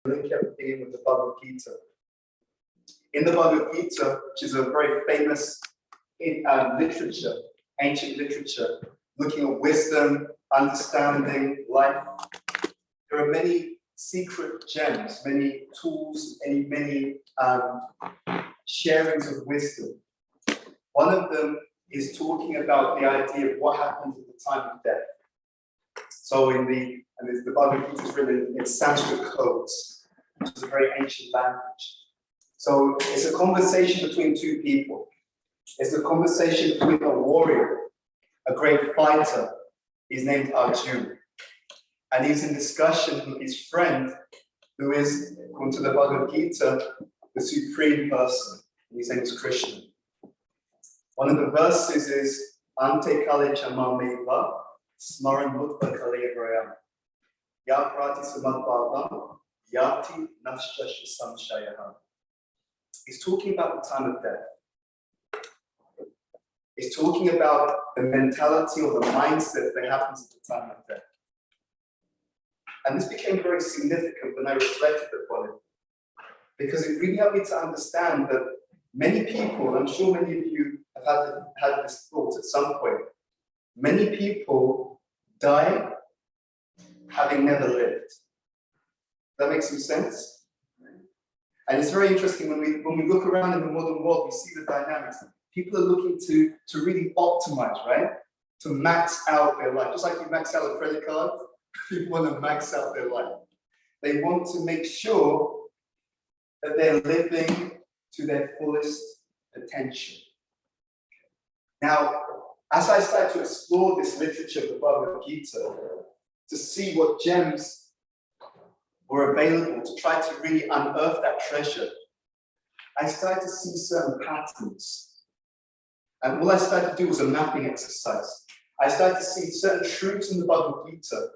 link everything in with the Bhagavad Gita. In the Bhagavad Gita, which is a very famous literature, ancient literature, looking at wisdom, understanding, life, there are many secret gems, many tools, many sharings of wisdom. One of them is talking about the idea of what happens at the time of death. So the Bhagavad Gita is written in Sanskrit codes, which is a very ancient language. So it's a conversation between two people. It's a conversation between a warrior, a great fighter. He's named Arjuna. And he's in discussion with his friend, who is, according to the Bhagavad Gita, the supreme person. His name is Krishna. One of the verses is Ante kale chamameva smaran mutva kalevrayam yaprati samadbhavam yati nashtasya samshayah. He's talking about the time of death. He's talking about the mentality or the mindset that happens at the time of death. And this became very significant when I reflected upon it, because it really helped me to understand that many people, I'm sure many of you have had this thought at some point, many people die having never lived. Does that make some sense? And it's very interesting when we look around in the modern world, we see the dynamics. People are looking to really optimize, right? To max out their life. Just like you max out a credit card, people want to max out their life. They want to make sure that they're living to their fullest potential. Now, as I started to explore this literature of the Bhagavad Gita, to see what gems were available, to try to really unearth that treasure, I started to see certain patterns. And all I started to do was a mapping exercise. I started to see certain truths in the Bhagavad Gita.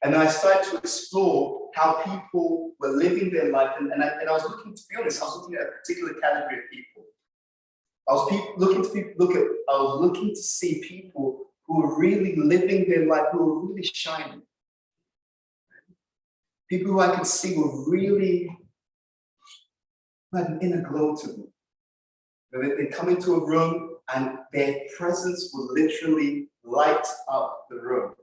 And then I started to explore how people were living their life. And I was looking, to be honest, I was looking at a particular category of people. I was looking to see people who were really living their life, who were really shining. People who I could see were really had an inner glow to them. They come into a room and their presence would literally light up the room.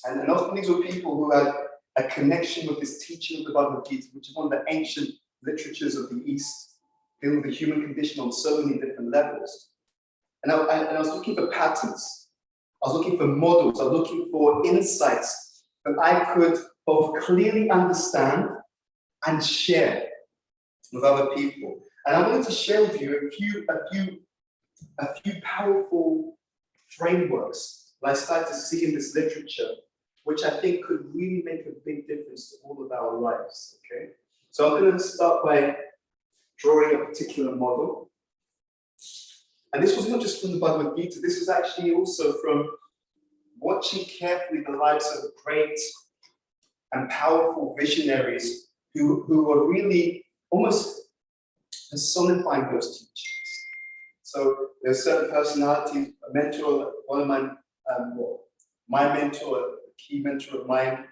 And often these were people who had a connection with this teaching of the Bhagavad Gita, which is one of the ancient literatures of the East, dealing with the human condition on so many different levels. And I was looking for patterns. I was looking for models. I was looking for insights that I could both clearly understand and share with other people. And I wanted to share with you a few powerful frameworks that I started to see in this literature, which I think could really make a big difference to all of our lives, okay? So I'm going to start by drawing a particular model. And this was not just from the Bhagavad Gita, this was actually also from watching carefully the lives of great and powerful visionaries who were really almost personifying those teachings. So there's certain personalities, a mentor, one of my mentor, a key mentor of mine,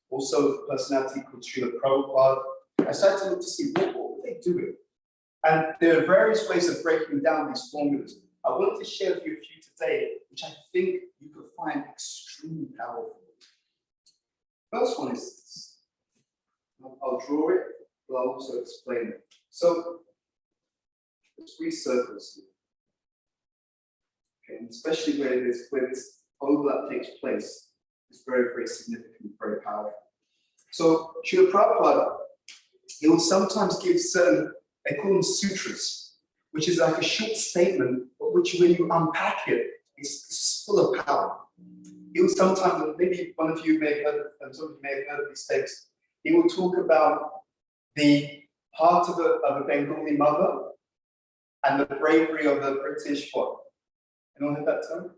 also a personality called Srila Prabhupada. I started to look to see what were they doing? And there are various ways of breaking down these formulas. I wanted to share with you a few today, which I think you could find extremely powerful. First one is this. I'll draw it, but I'll also explain it. So there's 3 circles here. Okay, and especially where this overlap takes place, it's very, very significant, very powerful. So Srila Prabhupada, he would sometimes give certain, they call them sutras, which is like a short statement, but which when you unpack it, it's full of power. He would sometimes, maybe one of you may have heard of, some of you may have heard of these texts, he would talk about the heart of a Bengali mother and the bravery of a British what? Anyone heard that term?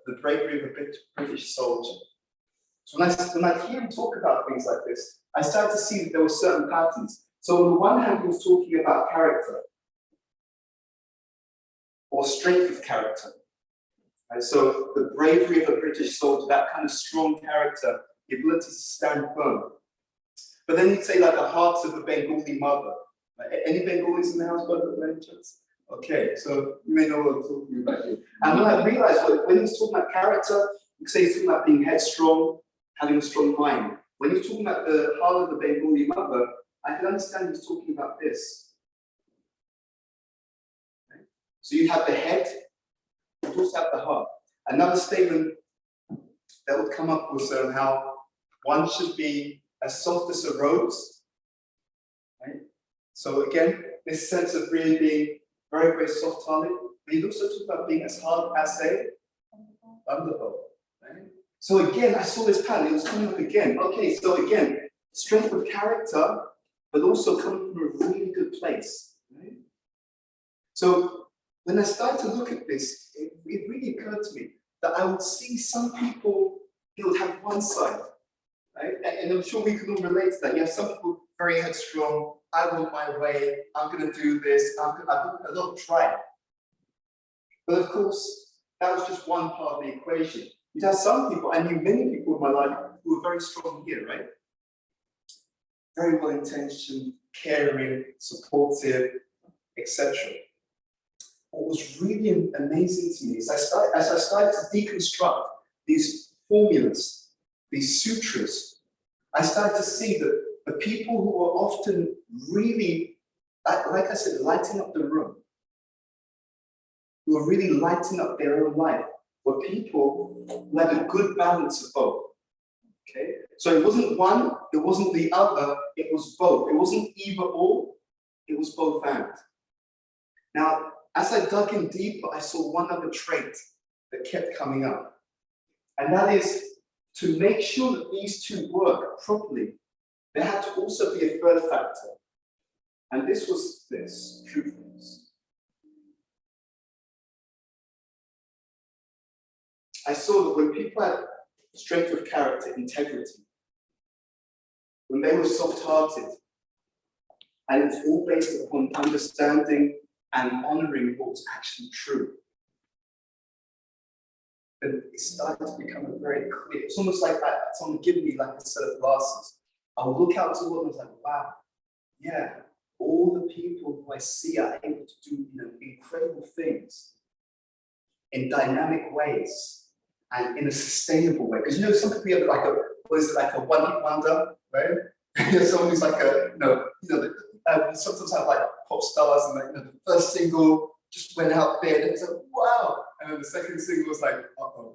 The bravery of a British soldier. So when I hear him talk about things like this, I started to see that there were certain patterns. So on the one hand, he was talking about character or strength of character. And so the bravery of a British soldier, that kind of strong character, the ability to stand firm. But then you'd say like the heart of a Bengali mother. Like, any Bengalis in the house, by the way? Okay, so you may know what I'm talking about here. And then I realized when he's talking about character, you say he's talking about being headstrong, having a strong mind. When he's talking about the heart of the Bengali mother, I can understand he's talking about this. Okay? So you have the head, you also have the heart. Another statement that would come up was how one should be as soft as a rose. Right? So again, this sense of really being very, very soft-hearted. But he'd also talk about being as hard as a thunderbolt. Right? So again, I saw this pattern. It was coming up again. Okay, so again, strength of character, but also coming from a really good place. Right? So when I started to look at this, it really occurred to me that I would see some people, they would have one side, right? And I'm sure we can all relate to that. You have some people very headstrong, I want my way, I'm going to do this, I've got a lot of drive. But of course, that was just one part of the equation. You'd have some people, I knew many people in my life who were very strong here, right? Very well-intentioned, caring, supportive, etc. What was really amazing to me is as I started to deconstruct these formulas, these sutras, I started to see that the people who were often really, like I said, lighting up the room, who were really lighting up their own life, were people who had a good balance of both. Okay? So it wasn't one, it wasn't the other, it was both. It wasn't either or, it was both and. Now, as I dug in deeper, I saw one other trait that kept coming up. And that is to make sure that these two work properly, there had to also be a third factor. And this was this, truthfulness. I saw that when people had strength of character, integrity, when they were soft-hearted, and it was all based upon understanding and honoring what was actually true, then it started to become very clear. It's almost like that, someone giving me like a set of glasses. I would look out to the world and I was like, wow, yeah, all the people who I see are able to do incredible things in dynamic ways and in a sustainable way. Because some people have like a one-hit wonder, right? Someone who's like sometimes have like pop stars and like the first single just went out there and it's like, wow. And then the second single was like, uh-oh.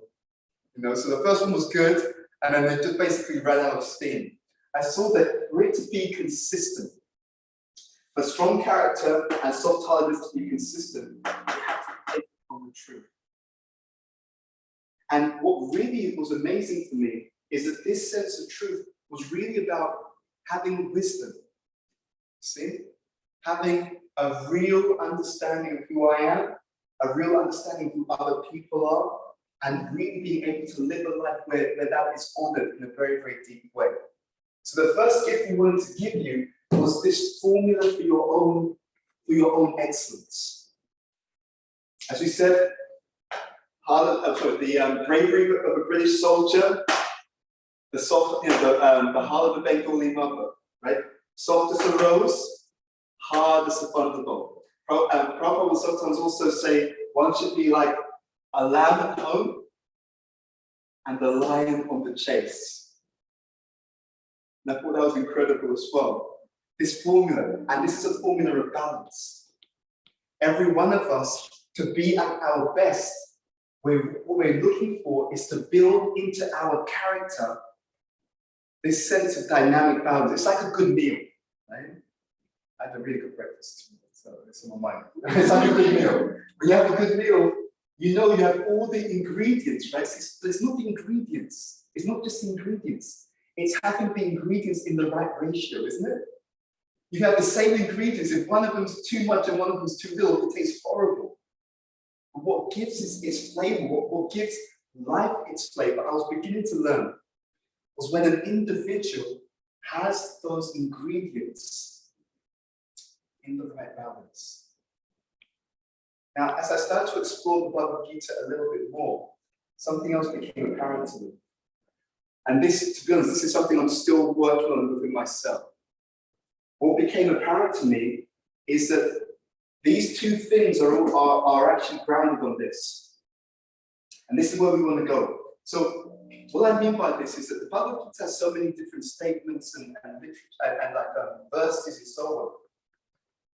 So the first one was good, and then they just basically ran out of steam. I saw that for it to be consistent, for strong character and soft-heartedness to be consistent, you have to take on the truth. And what really was amazing to me is that this sense of truth was really about having wisdom. See? Having a real understanding of who I am, a real understanding of who other people are, and really being able to live a life where that is honored in a very, very deep way. So the first gift we wanted to give you was this formula for your own excellence. As we said, the bravery of a British soldier, the heart of a Bengali mother, right? Soft as a rose, hard as a thunderbolt. Prabhupada will sometimes also say one should be like a lamb at home and the lion on the chase. And I thought that was incredible as well. This formula, and this is a formula of balance. Every one of us, to be at our best, what we're looking for is to build into our character this sense of dynamic balance. It's like a good meal, right? I had a really good breakfast, so it's on my mind. It's like a good meal. When you have a good meal, you have all the ingredients, right? There's not the ingredients. It's not just the ingredients. It's having the ingredients in the right ratio, isn't it? You have the same ingredients. If one of them's too much and one of them's too little, it tastes horrible. But what gives its flavor, what gives life its flavor, I was beginning to learn, was when an individual has those ingredients in the right balance. Now, as I started to explore the Bhagavad Gita a little bit more, something else became apparent to me. And this, to be honest, this is something I'm still working on within myself. What became apparent to me is that these two things are actually grounded on this. And this is where we want to go. So what I mean by this is that the Bible has so many different statements and verses and so on.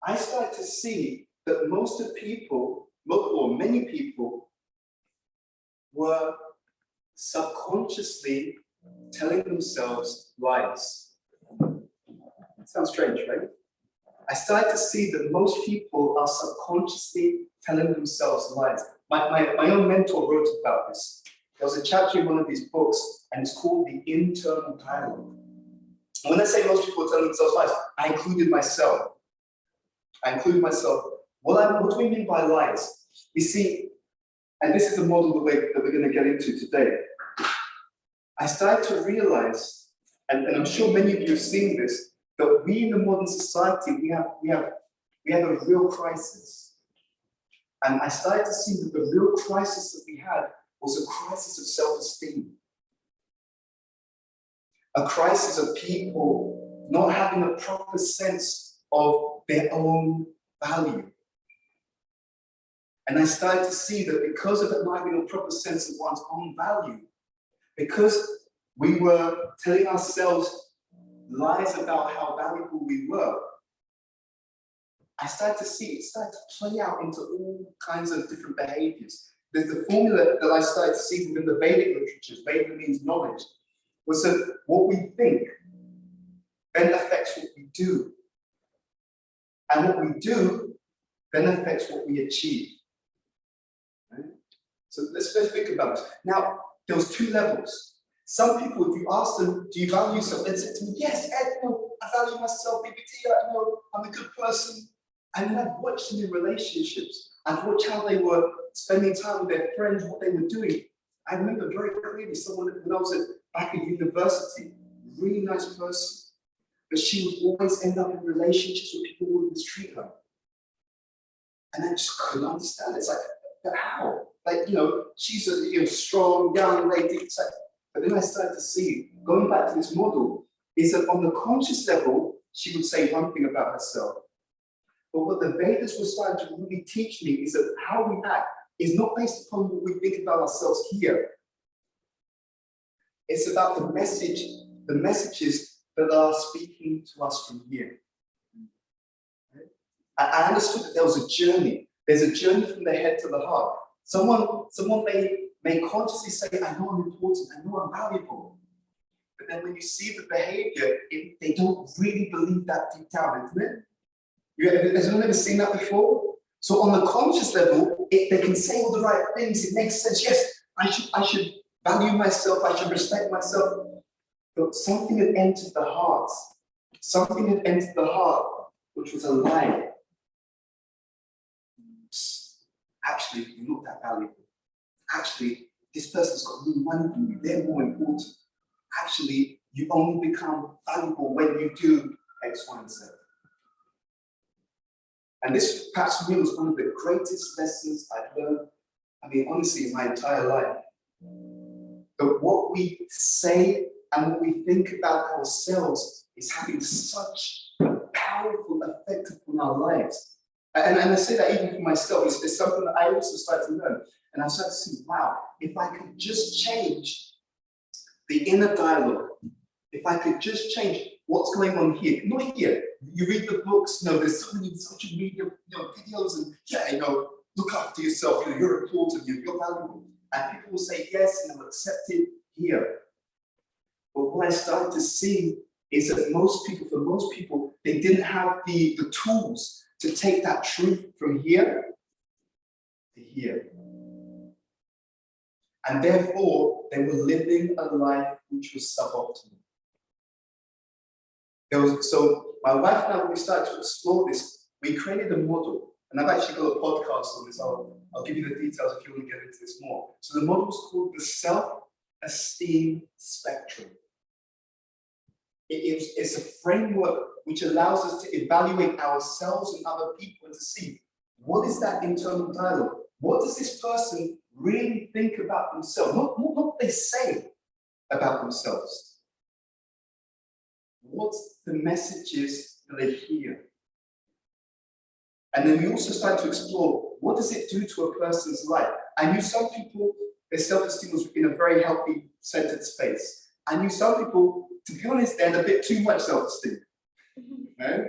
I started to see that most of people, or many people, were subconsciously telling themselves lies. Sounds strange, right? I started to see that most people are subconsciously telling themselves lies. My own mentor wrote about this. There was a chapter in one of these books, and it's called The Internal Dialogue. And when I say most people are telling themselves lies, I included myself. What do we mean by lies? You see, and this is the model that we're going to get into today. I started to realize, and I'm sure many of you have seen this, that we in the modern society, we have a real crisis. And I started to see that the real crisis that we had was a crisis of self-esteem. A crisis of people not having a proper sense of their own value. And I started to see that because of not having a proper sense of one's own value, because we were telling ourselves lies about how valuable we were, I started to see it started to play out into all kinds of different behaviors. There's the formula that I started to see within the Vedic literatures, Veda means knowledge, was that what we think then affects what we do. And what we do then affects what we achieve. Right? So let's think about this. Now, there was two levels. Some people, if you ask them, do you value yourself? They'd say to me, yes, Ed, I value myself, BBT, I'm a good person. And then I've watched them in relationships. I've watched how they were spending time with their friends, what they were doing. I remember very clearly someone, when I was back at university, really nice person, but she would always end up in relationships with people who would mistreat her. And I just couldn't understand it. It's like, but how? Like, she's a strong, young lady. It's like, but then I started to see, going back to this model, is that on the conscious level, she would say one thing about herself. But what the Vedas were starting to really teach me is that how we act is not based upon what we think about ourselves here. It's about the messages that are speaking to us from here. I understood that there was a journey. There's a journey from the head to the heart. Someone may consciously say, I know I'm important, I know I'm valuable. But then when you see the behavior, they don't really believe that deep down, isn't it? Has anyone ever seen that before? So on the conscious level, they can say all the right things, it makes sense. Yes, I should value myself, I should respect myself. But something had entered the heart. Something had entered the heart, which was a lie. Actually, you're not that valuable. Actually, this person's got more money than you, they're more important. Actually, you only become valuable when you do X, Y, and Z. And this, perhaps for me, was one of the greatest lessons I've learned, honestly, in my entire life. That what we say and what we think about ourselves is having such a powerful effect upon our lives. And I say that even for myself, it's something that I also started to learn. And I started to see, wow, if I could just change the inner dialogue, if I could just change what's going on here, not here. You read the books, there's so many social media videos, and look after yourself, you're important, you're valuable. And people will say yes, and they'll accept it here. But what I started to see is that for most people, they didn't have the tools to take that truth from here to here. And therefore, they were living a life which was suboptimal. So my wife and I, when we started to explore this, we created a model. And I've actually got a podcast on this. I'll give you the details if you want to get into this more. So the model is called the self-esteem spectrum. It's a framework which allows us to evaluate ourselves and other people and to see what is that internal dialogue. What does this person really think about themselves? Not what they say, about themselves? What's the messages that they hear? And then we also start to explore, what does it do to a person's life? I knew some people, their self-esteem was in a very healthy, centered space. I knew some people, to be honest, they had a bit too much self-esteem. No?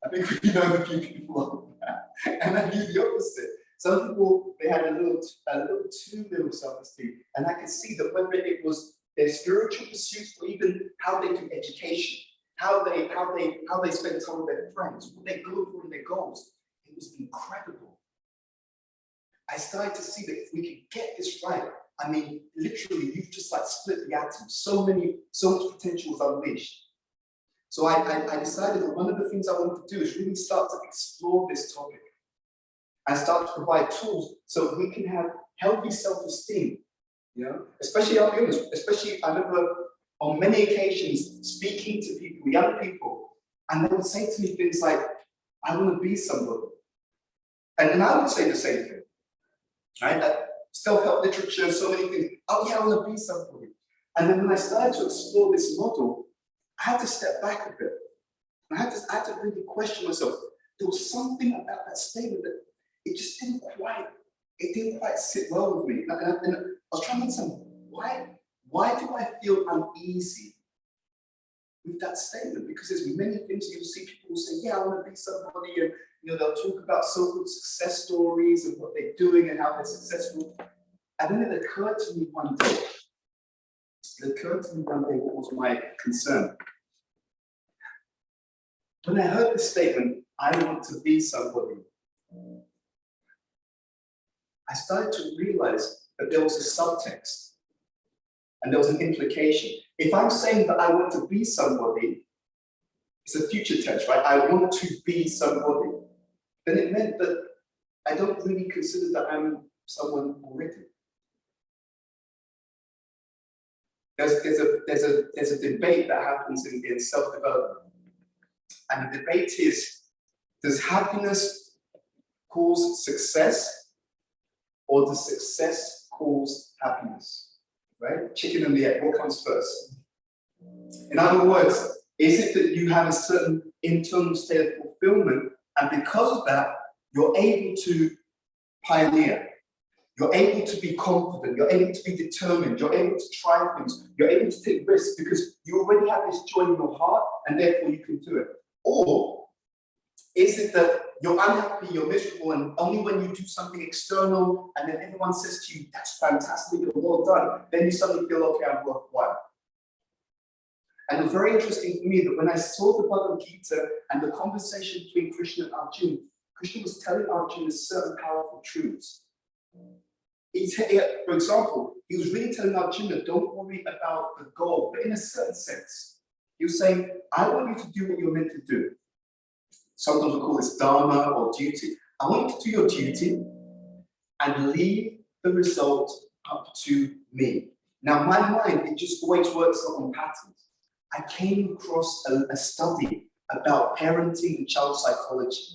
I think we know a few people like that. And I knew the opposite. Some people, they had a little too little self-esteem. And I could see that whether it was their spiritual pursuits or even how they do education, how they spend time with their friends, what they go for in their goals, it was incredible. I started to see that if we could get this right, I mean, literally, you've just like split the atom. So much potential was unleashed. So I decided that one of the things I wanted to do is really start to explore this topic and start to provide tools so we can have healthy self-esteem. You know, especially, I'll be honest, especially I remember on many occasions speaking to people, young people, and they would say to me things like, I want to be somebody. And then I would say the same thing, right? Self-help literature, so many things. Oh yeah, I want to be somebody. And then when I started to explore this model, I had to step back a bit. I had to really question myself. There was something about that statement that it just didn't quite sit well with me. And I was trying to understand, why do I feel uneasy with that statement? Because there's many things you'll see people say, yeah, I want to be somebody, and you know, they'll talk about so-called success stories and what they're doing and how they're successful. And then it occurred to me one day, what was my concern. When I heard the statement, I want to be somebody, I started to realize that there was a subtext and there was an implication. If I'm saying that I want to be somebody, it's a future tense, right? I want to be somebody. Then it meant that I don't really consider that I'm someone already. There's a debate that happens in self-development. And the debate is, does happiness cause success, or does success cause happiness? Right? Chicken and the egg, what comes first? In other words, is it that you have a certain internal state of fulfillment, and because of that, you're able to pioneer, you're able to be confident, you're able to be determined, you're able to try things, you're able to take risks because you already have this joy in your heart and therefore you can do it? Or is it that you're unhappy, you're miserable, and only when you do something external and then everyone says to you, that's fantastic and well done, then you suddenly feel, okay, I'm worthwhile? And it was very interesting for me that when I saw the Bhagavad Gita and the conversation between Krishna and Arjuna, Krishna was telling Arjuna certain powerful truths. For example, he was really telling Arjuna, don't worry about the goal, but in a certain sense. He was saying, I want you to do what you're meant to do. Sometimes we call this dharma or duty. I want you to do your duty and leave the result up to me. Now, my mind, it just always works on patterns. I came across a study about parenting and child psychology.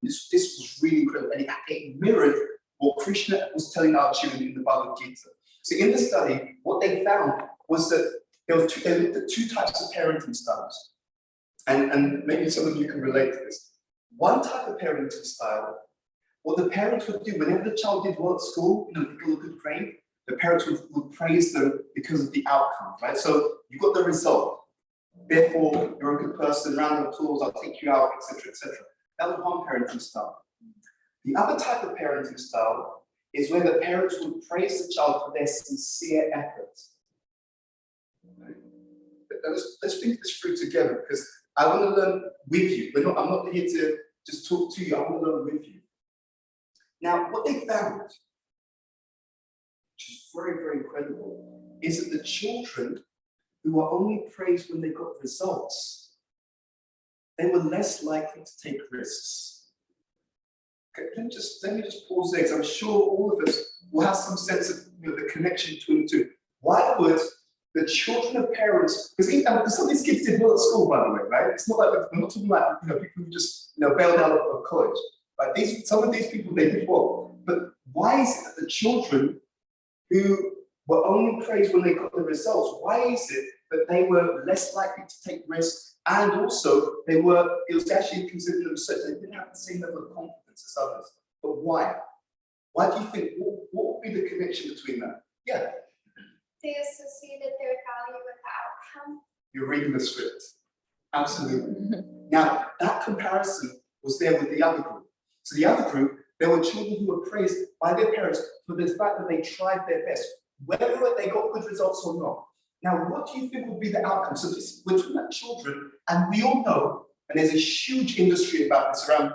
This was really incredible, and it mirrored what Krishna was telling Arjuna in the Bhagavad Gita. So in the study, what they found was that they looked at two types of parenting styles. And maybe some of you can relate to this. One type of parenting style, what the parents would do whenever the child did well at school, you know, they got a good grade, the parents would praise them because of the outcome, right? So you got the result. Therefore, you're a good person, round of applause, I'll take you out, etc., etc. That was one parenting style. The other type of parenting style is where the parents would praise the child for their sincere efforts. Right? Let's think this through together, because I want to learn with you. I'm not here to just talk to you, I want to learn with you. Now, what they found, which is very, very incredible, is that the children who were only praised when they got results, they were less likely to take risks. Okay, let me just pause there, because I'm sure all of us will have some sense of, you know, the connection between the two. Why would the children of parents, because some of these kids did well at school, by the way, right? It's not like, we're not talking about, you know, people who just, you know, bailed out of college. Right? Some of these people, they did well. But why is it that the children who were only praised when they got the results. Why is it that they were less likely to take risks, and also it was actually considered in the research they didn't have the same level of confidence as others? But why? Why do you think, what would be the connection between that? Yeah. They associated their value with the outcome. You're reading the script. Absolutely. Now, that comparison was there with the other group. So the other group, there were children who were praised by their parents for the fact that they tried their best, whether they got good results or not. Now, what do you think would be the outcome? So we're talking about children, and we all know, and there's a huge industry about this around,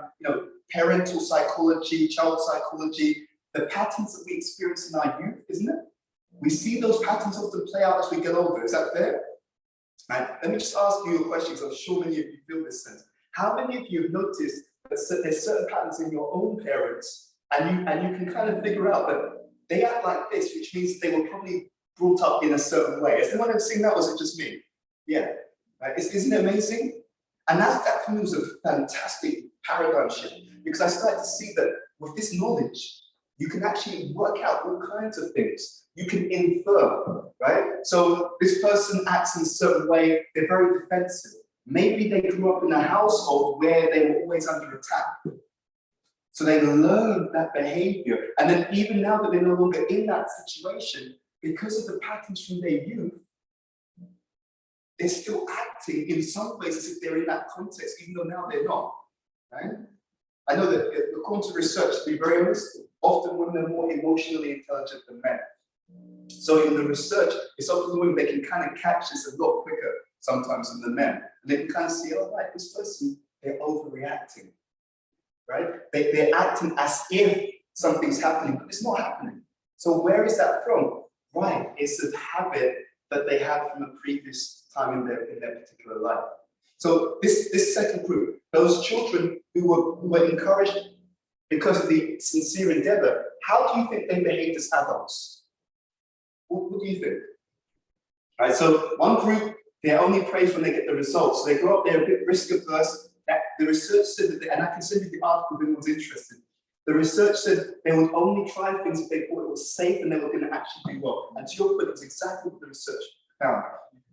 parental psychology, child psychology, the patterns that we experience in our youth, isn't it? We see those patterns often play out as we get older. Is that fair? Right. Let me just ask you a question, because I'm sure many of you feel this sense. How many of you have noticed that there's certain patterns in your own parents, and you can kind of figure out that they act like this, which means they were probably brought up in a certain way? Has anyone ever seen that, or is it just me? Yeah. Right. Isn't it amazing? And that for me was a fantastic paradigm shift, because I started to see that with this knowledge, you can actually work out all kinds of things. You can infer, right? So this person acts in a certain way, they're very defensive. Maybe they grew up in a household where they were always under attack. So they learned that behavior. And then even now that they're no longer in that situation, because of the patterns from their youth, they're still acting in some ways as if they're in that context, even though now they're not, right? I know that according to research, to be very honest, often women are more emotionally intelligent than men. So in the research, it's often the women, they can kind of catch this a lot quicker sometimes than the men. And they can kind of see, oh, right, this person, they're overreacting, right? They're acting as if something's happening, but it's not happening. So where is that from? Right, it's a habit that they had from a previous time in their particular life. So this second group, those children who were encouraged because of the sincere endeavor, how do you think they behaved as adults? What do you think? All right, so one group, they're only praised when they get the results. So they grow up, they're a bit risk averse. The research said that, and I can send you the article if anyone's interested. The research said they would only try things if they thought it was safe and they were going to actually do well. And to your point, it's exactly what the research found.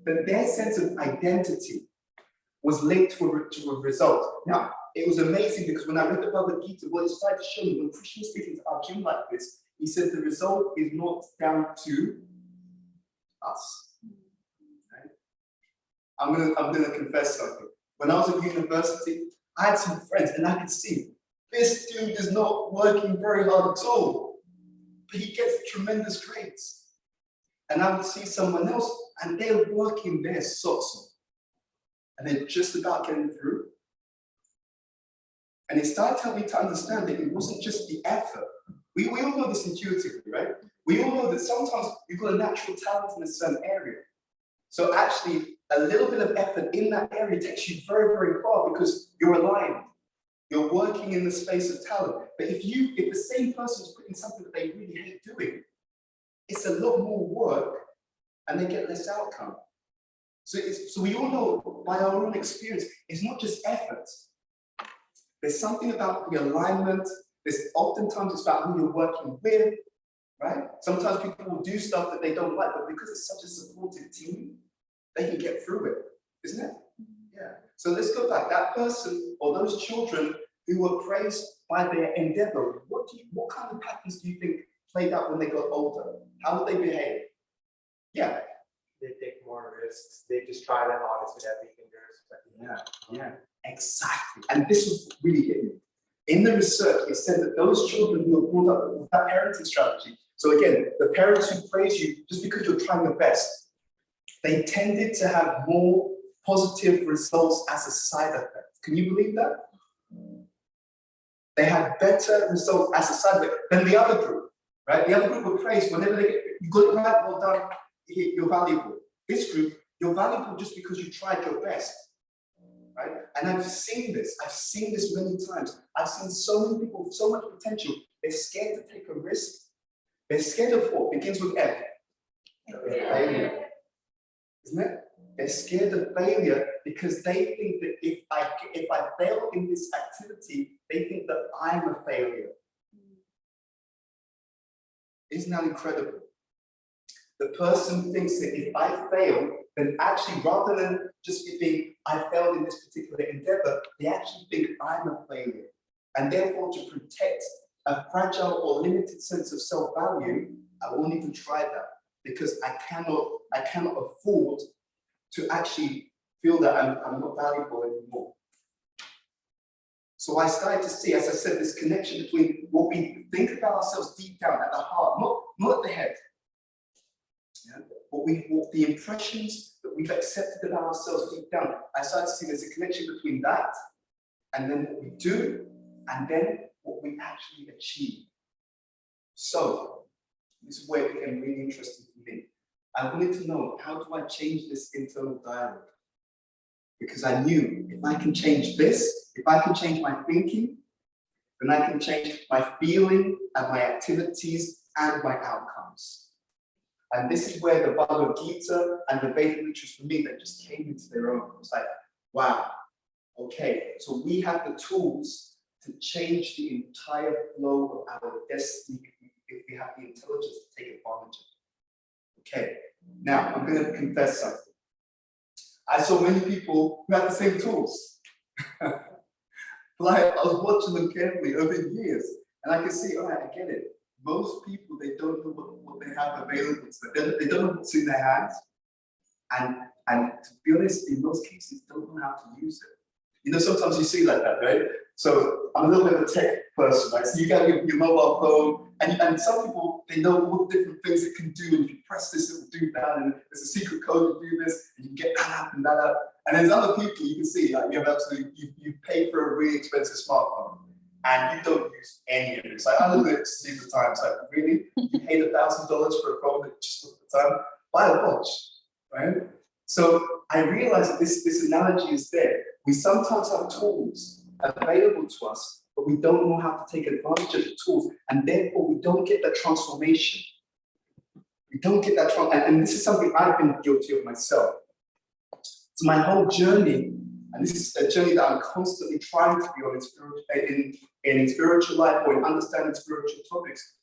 That their sense of identity was linked to a result. Now, it was amazing because when I read the Bhagavad Gita, what it started to show me, when Krishna was speaking to Arjuna like this, he said the result is not down to us. Right? I'm gonna confess something. When I was at university, I had some friends and I could see this dude is not working very hard at all, but he gets tremendous grades. And I would see someone else and they're working their socks off and they're just about getting through. And it started to help me to understand that it wasn't just the effort. We all know this intuitively, right? We all know that sometimes you've got a natural talent in a certain area. So actually, a little bit of effort in that area takes you very, very far because you're aligned. You're working in the space of talent. But if the same person is putting something that they really hate doing, it's a lot more work and they get less outcome. So we all know by our own experience, it's not just effort. There's something about the alignment. Oftentimes it's about who you're working with, right? Sometimes people will do stuff that they don't like, but because it's such a supportive team, they can get through it, isn't it? Yeah. So let's go back. That person or those children who were praised by their endeavor, what kind of patterns do you think played out when they got older? How would they behave? Yeah. They take more risks. They just try their hardest with everything. Yeah, exactly. And this was really hit me. In the research, it said that those children who were brought up with that parenting strategy, so again, the parents who praise you just because you're trying your best, they tended to have more positive results as a side effect. Can you believe that? They had better results as a side effect than the other group, right? The other group were praised whenever they get, you got it right, well done, you're valuable. This group, you're valuable just because you tried your best. Right? And I've seen this many times. I've seen so many people with so much potential. They're scared to take a risk. They're scared of what begins with F. Failure. Isn't it? They're scared of failure because they think that if I fail in this activity, they think that I'm a failure. Isn't that incredible? The person thinks that if I fail, then actually rather than just think I failed in this particular endeavor, they actually think I'm a failure. And therefore, to protect a fragile or limited sense of self-value, I won't even try that because I cannot afford to actually feel that I'm not valuable anymore. So I started to see, as I said, this connection between what we think about ourselves deep down at the heart, not at the head. Yeah? What the impressions that we've accepted about ourselves deep down. I started to see there's a connection between that and then what we do and then what we actually achieve. So this is where it became really interesting for me. I wanted to know, how do I change this internal dialogue? Because I knew if I can change this, if I can change my thinking, then I can change my feeling and my activities and my outcomes. And this is where the Bhagavad Gita and the Vedic literatures for me that just came into their own. It was like, wow, okay, so we have the tools to change the entire flow of our destiny if we have the intelligence to take advantage of it. Okay, now I'm going to confess something. I saw many people who had the same tools. Like, I was watching them carefully over years, and I could see, all right, I get it. Most people, they don't know what they have available to them. They don't know what's in their hands. And to be honest, in most cases, don't know how to use it. You know, sometimes you see like that, right? So I'm a little bit of a tech person, right? So you got your mobile phone, and some people, they know all the different things it can do, and if you press this, it will do that, and there's a secret code to do this, and you can get that up and that up. And there's other people you can see, like you pay for a really expensive smartphone, and you don't use any of it. It's like, I look at it see the time, it's like, really? You paid $1,000 for a phone that just looked at the time? Buy a watch, right? So I realized that this analogy is there. We sometimes have tools available to us, but we don't know how to take advantage of the tools, and therefore we don't get the transformation. We don't get that and this is something I've been guilty of myself. So my whole journey, and this is a journey that I'm constantly trying to be on in spiritual life or in understanding spiritual topics,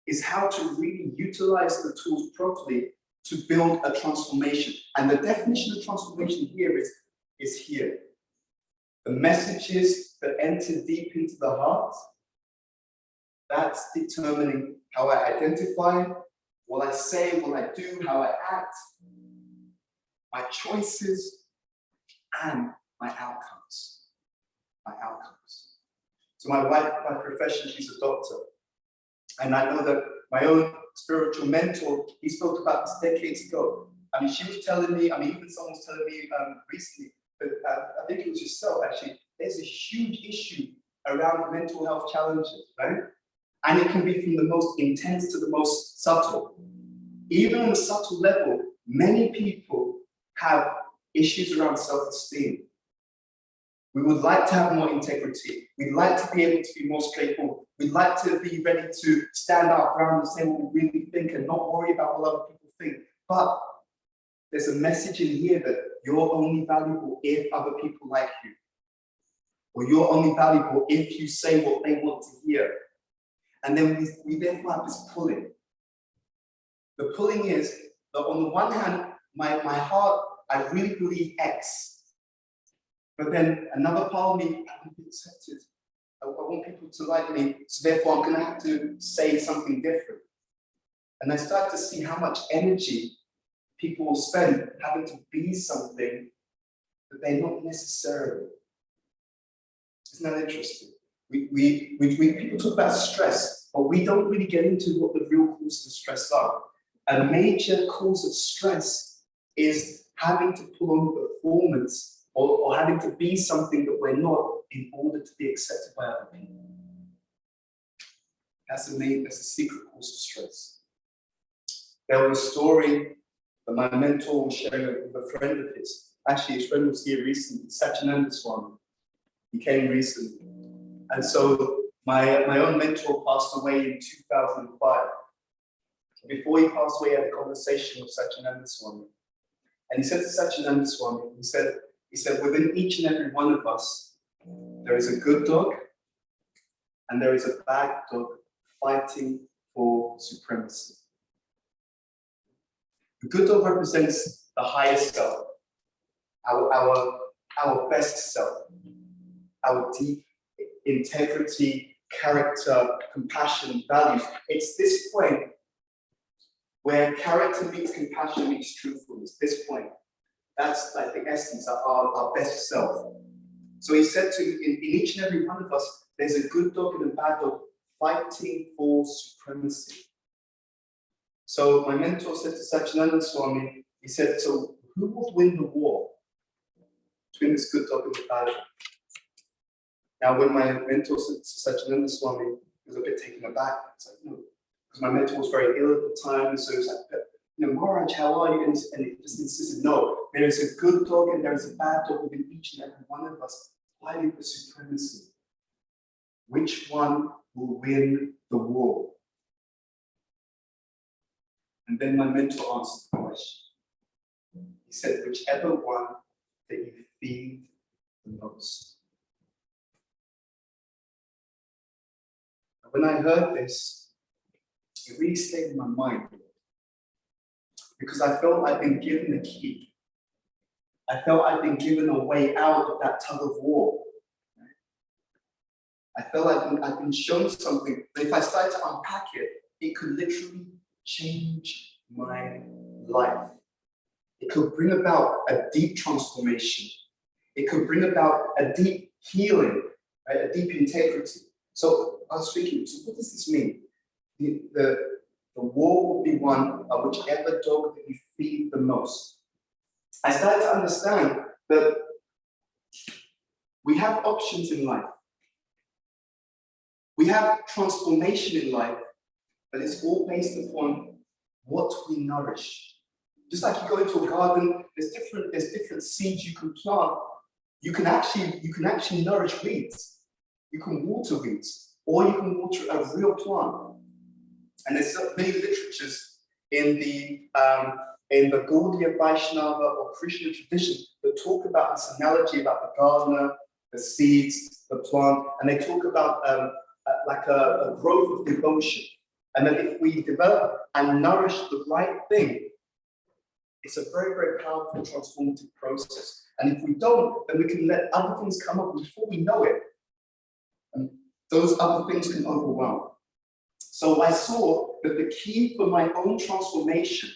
is how to really utilize the tools properly to build a transformation. And the definition of transformation here is here. The messages that enter deep into the heart, that's determining how I identify, what I say, what I do, how I act, my choices, and my outcomes. My outcomes. So my wife, by profession, she's a doctor. And I know that my own spiritual mentor, he spoke about this decades ago. I mean, she was telling me, even someone was telling me recently, but I think it was yourself actually, there's a huge issue around mental health challenges, right? And it can be from the most intense to the most subtle. Even on a subtle level, many people have issues around self-esteem. We would like to have more integrity. We'd like to be able to be more straightforward. We'd like to be ready to stand our ground and say what we really think and not worry about what other people think. But there's a message in here that you're only valuable if other people like you. Or you're only valuable if you say what they want to hear. And then we therefore have this pulling. The pulling is that on the one hand, my heart, I really believe X. But then another part of me, I want to be accepted. I want people to like me, so therefore I'm going to have to say something different. And I start to see how much energy people will spend having to be something that they're not necessarily. Isn't that interesting? People talk about stress, but we don't really get into what the real causes of stress are. A major cause of stress is having to put on a performance or having to be something that we're not in order to be accepted by other people. That's a secret cause of stress. There was a story that my mentor was sharing with a friend of his. Actually, his friend was here recently, Satchinanda Swami. He came recently. And so my own mentor passed away in 2005. Before he passed away, I had a conversation with Satchinanda Swami. And he said to Satchinanda Swami, he said, within each and every one of us, there is a good dog and there is a bad dog fighting for supremacy. The good dog represents the highest self, our best self, our deep integrity, character, compassion, values. It's this point where character meets compassion meets truthfulness. This point, that's like the essence of our best self. So he said to in each and every one of us, there's a good dog and a bad dog fighting for supremacy. So my mentor said to Satchidananda Swami, he said, so who will win the war between this good dog and the bad dog? Now, when my mentor said to Satchidananda Swami, he was a bit taken aback. It's like, no, because my mentor was very ill at the time, and so he was like, Maharaj, how are you? And he just insisted, no, there is a good dog and there is a bad dog within each and every one of us fighting for supremacy. Which one will win the war? And then my mentor answered the question. He said, whichever one that you feed the most. When I heard this, it really stayed in my mind because I felt I'd been given a key. I felt I'd been given a way out of that tug of war. I felt I'd been shown something, but if I started to unpack it, it could literally change my life. It could bring about a deep transformation. It could bring about a deep healing, right? A deep integrity. So I was thinking, so what does this mean? The war will be won by whichever dog that you feed the most. I started to understand that we have options in life. We have transformation in life, but it's all based upon what we nourish. Just like you go into a garden, there's different seeds you can plant. You can actually nourish weeds. You can water weeds, or you can water a real plant. And there's so many literatures in the Gaudiya Vaishnava or Krishna tradition that talk about this analogy about the gardener, the seeds, the plant, and they talk about like a growth of devotion. And that if we develop and nourish the right thing, it's a very, very powerful transformative process. And if we don't, then we can let other things come up before we know it. And those other things can overwhelm. So I saw that the key for my own transformation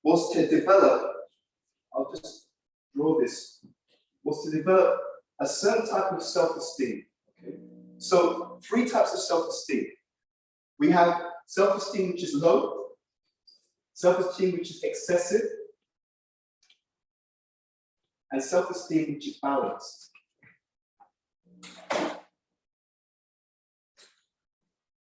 was to develop, I'll just draw this, was to develop a certain type of self-esteem. Okay? So 3 types of self-esteem. We have self-esteem which is low, self-esteem which is excessive, and self-esteem which is balanced.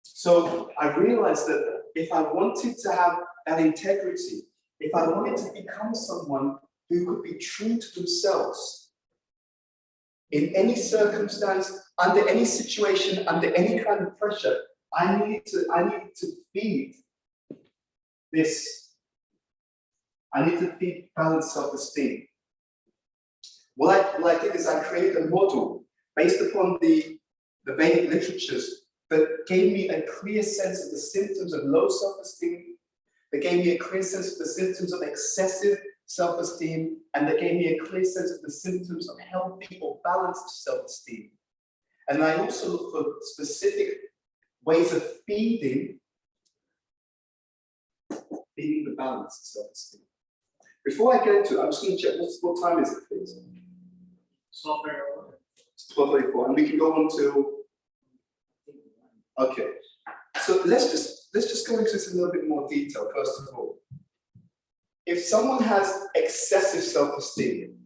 So I realized that if I wanted to have that integrity, if I wanted to become someone who could be true to themselves in any circumstance, under any situation, under any kind of pressure, I needed to feed this. I need to feed balanced self-esteem. What I did is I created a model based upon the Vedic literatures that gave me a clear sense of the symptoms of low self-esteem, that gave me a clear sense of the symptoms of excessive self-esteem, and that gave me a clear sense of the symptoms of healthy or balanced self-esteem. And I also look for specific ways of feeding the balanced self-esteem. Before I get into it, I'm just going to check what time is it, please? It's 12:34. It's 12:34, and we can go on to. Okay, so let's just go into this in a little bit more detail. First of all, if someone has excessive self-esteem,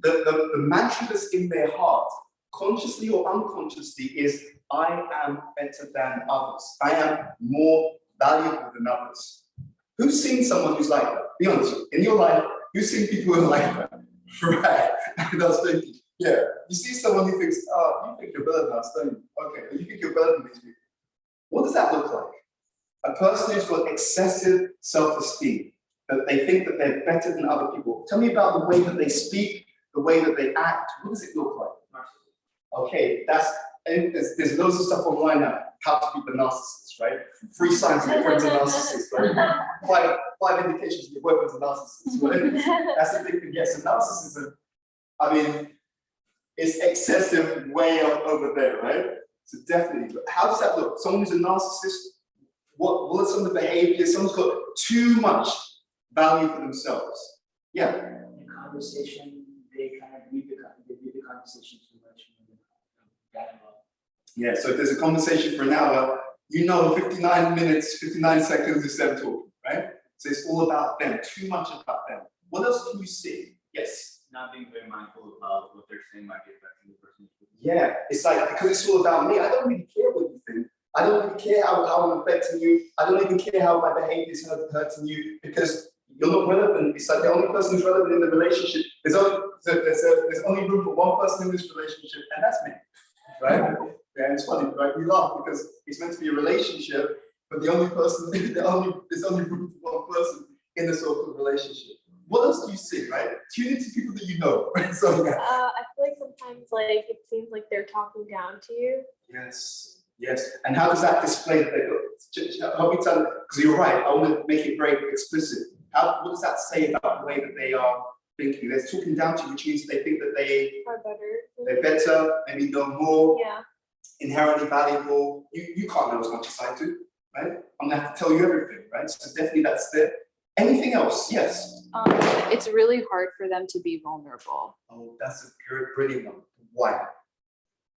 the mantra that's in their heart, consciously or unconsciously, is I am better than others. I am more valuable than others. Who's seen someone who's like that? Be honest, in your life, who's seen people who are like that? Right. And I was thinking, yeah, you see someone who thinks, oh, you think you're better than us, don't you? Okay, you think you're better than these people. What does that look like? A person who's got excessive self-esteem, that they think that they're better than other people. Tell me about the way that they speak, the way that they act. What does it look like? Okay, there's loads of stuff online now, how to be the narcissist, narcissist, right? 3 signs that your friend's a narcissist, right? Five indications that your boyfriend's a narcissist, right? That's the big thing. Yes, a narcissism, I mean, it's excessive way up over there, right? So definitely, but how does that look? Someone who's a narcissist, what are some of the behaviors? Someone's got too much value for themselves. Yeah. In conversation, they kind of read the conversation too much. Yeah, so if there's a conversation for an hour, you know 59 minutes, 59 seconds is them talking, right? So it's all about them, too much about them. What else can you see? Yes? Not being very mindful about what they're saying might be affecting the person. Yeah, it's like, because it's all about me, I don't really care what you think. I don't really care how I'm affecting you. I don't even care how my behavior is hurting you, because you're not relevant. It's like the only person who's relevant in the relationship. There's only room for one person in this relationship, and that's me, right? Yeah, it's funny, right? We laugh because it's meant to be a relationship, but there's only room for one person in this sort of relationship. What else do you see, right? Tune into people that you know. So, yeah. I feel like sometimes it seems like they're talking down to you. Yes, yes. And how does that display? Help me tell, because you're right, I want to make it very explicit. What does that say about the way that they are thinking? They're talking down to you, which means they think that they're better, maybe know more, Yeah. inherently valuable. You can't know as much as I do, right? I'm gonna have to tell you everything, right? So definitely that's there. Anything else? Yes. It's really hard for them to be vulnerable Oh, that's a brilliant one. Why?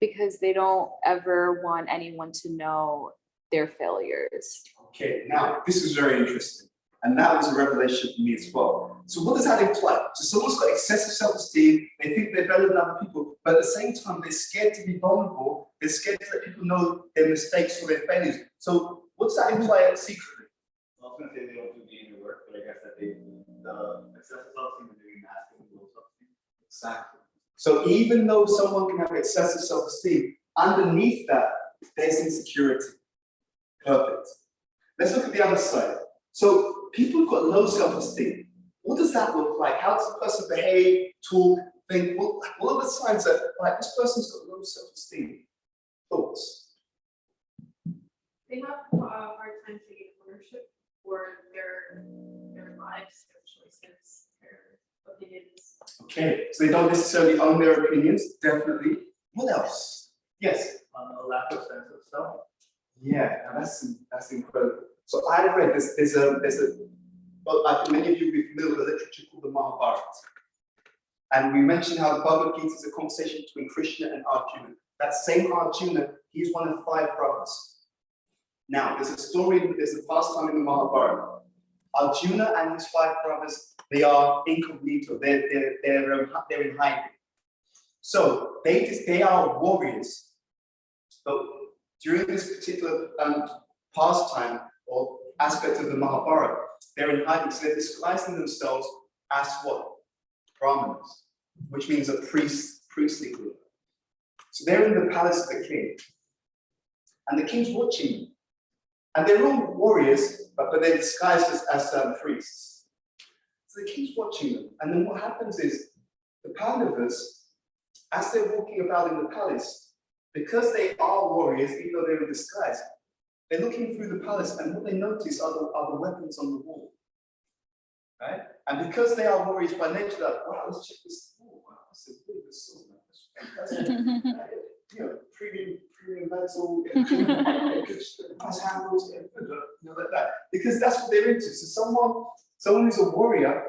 because they don't ever want anyone to know their failures. Okay, now this is very interesting. And that was a revelation for me as well. So what does that imply? So someone's got excessive self-esteem, they think they're better than other people, but at the same time, they're scared to be vulnerable, they're scared to let people know their mistakes or their failures. So what does that imply secretly? I was going to say they don't do the inner work, but I guess that the excessive self-esteem is doing masking low self-esteem. Exactly. So even though someone can have excessive self-esteem, underneath that, there's insecurity. Perfect. Let's look at the other side. So people who've got low self-esteem, what does that look like? How does the person behave, talk, think? What are the signs that, like, this person's got low self-esteem? Thoughts? They have a hard time taking ownership for their lives, their choices, their opinions. Okay, so they don't necessarily own their opinions, definitely. What else? Yes? A lack of sense of self. Yeah, now that's incredible. So I read well, I think many of you will be familiar with a literature called the Mahabharata. And we mentioned how the Bhagavad Gita is a conversation between Krishna and Arjuna. That same Arjuna, he's one of 5 brothers. Now, there's a pastime in the Mahabharata. Arjuna and his 5 brothers, they are incognito, they're in hiding. So they are warriors. But during this particular pastime or aspect of the Mahabharata, they're in hiding, so they're disguising themselves as what? Brahmanas, which means a priestly group. So they're in the palace of the king, and the king's watching them. And they're all warriors, but they're disguised as priests. So the king's watching them, and then what happens is the Pandavas, as they're walking about in the palace, because they are warriors, even though they're in disguise, they're looking through the palace, and what they notice are the weapons on the wall, right? And because they are warriors by nature, they're like, wow, let's check this. Oh, wow, that's a really good sword. That's fantastic. Premium metal, nice handles, like that. Because that's what they're into. So someone who's a warrior,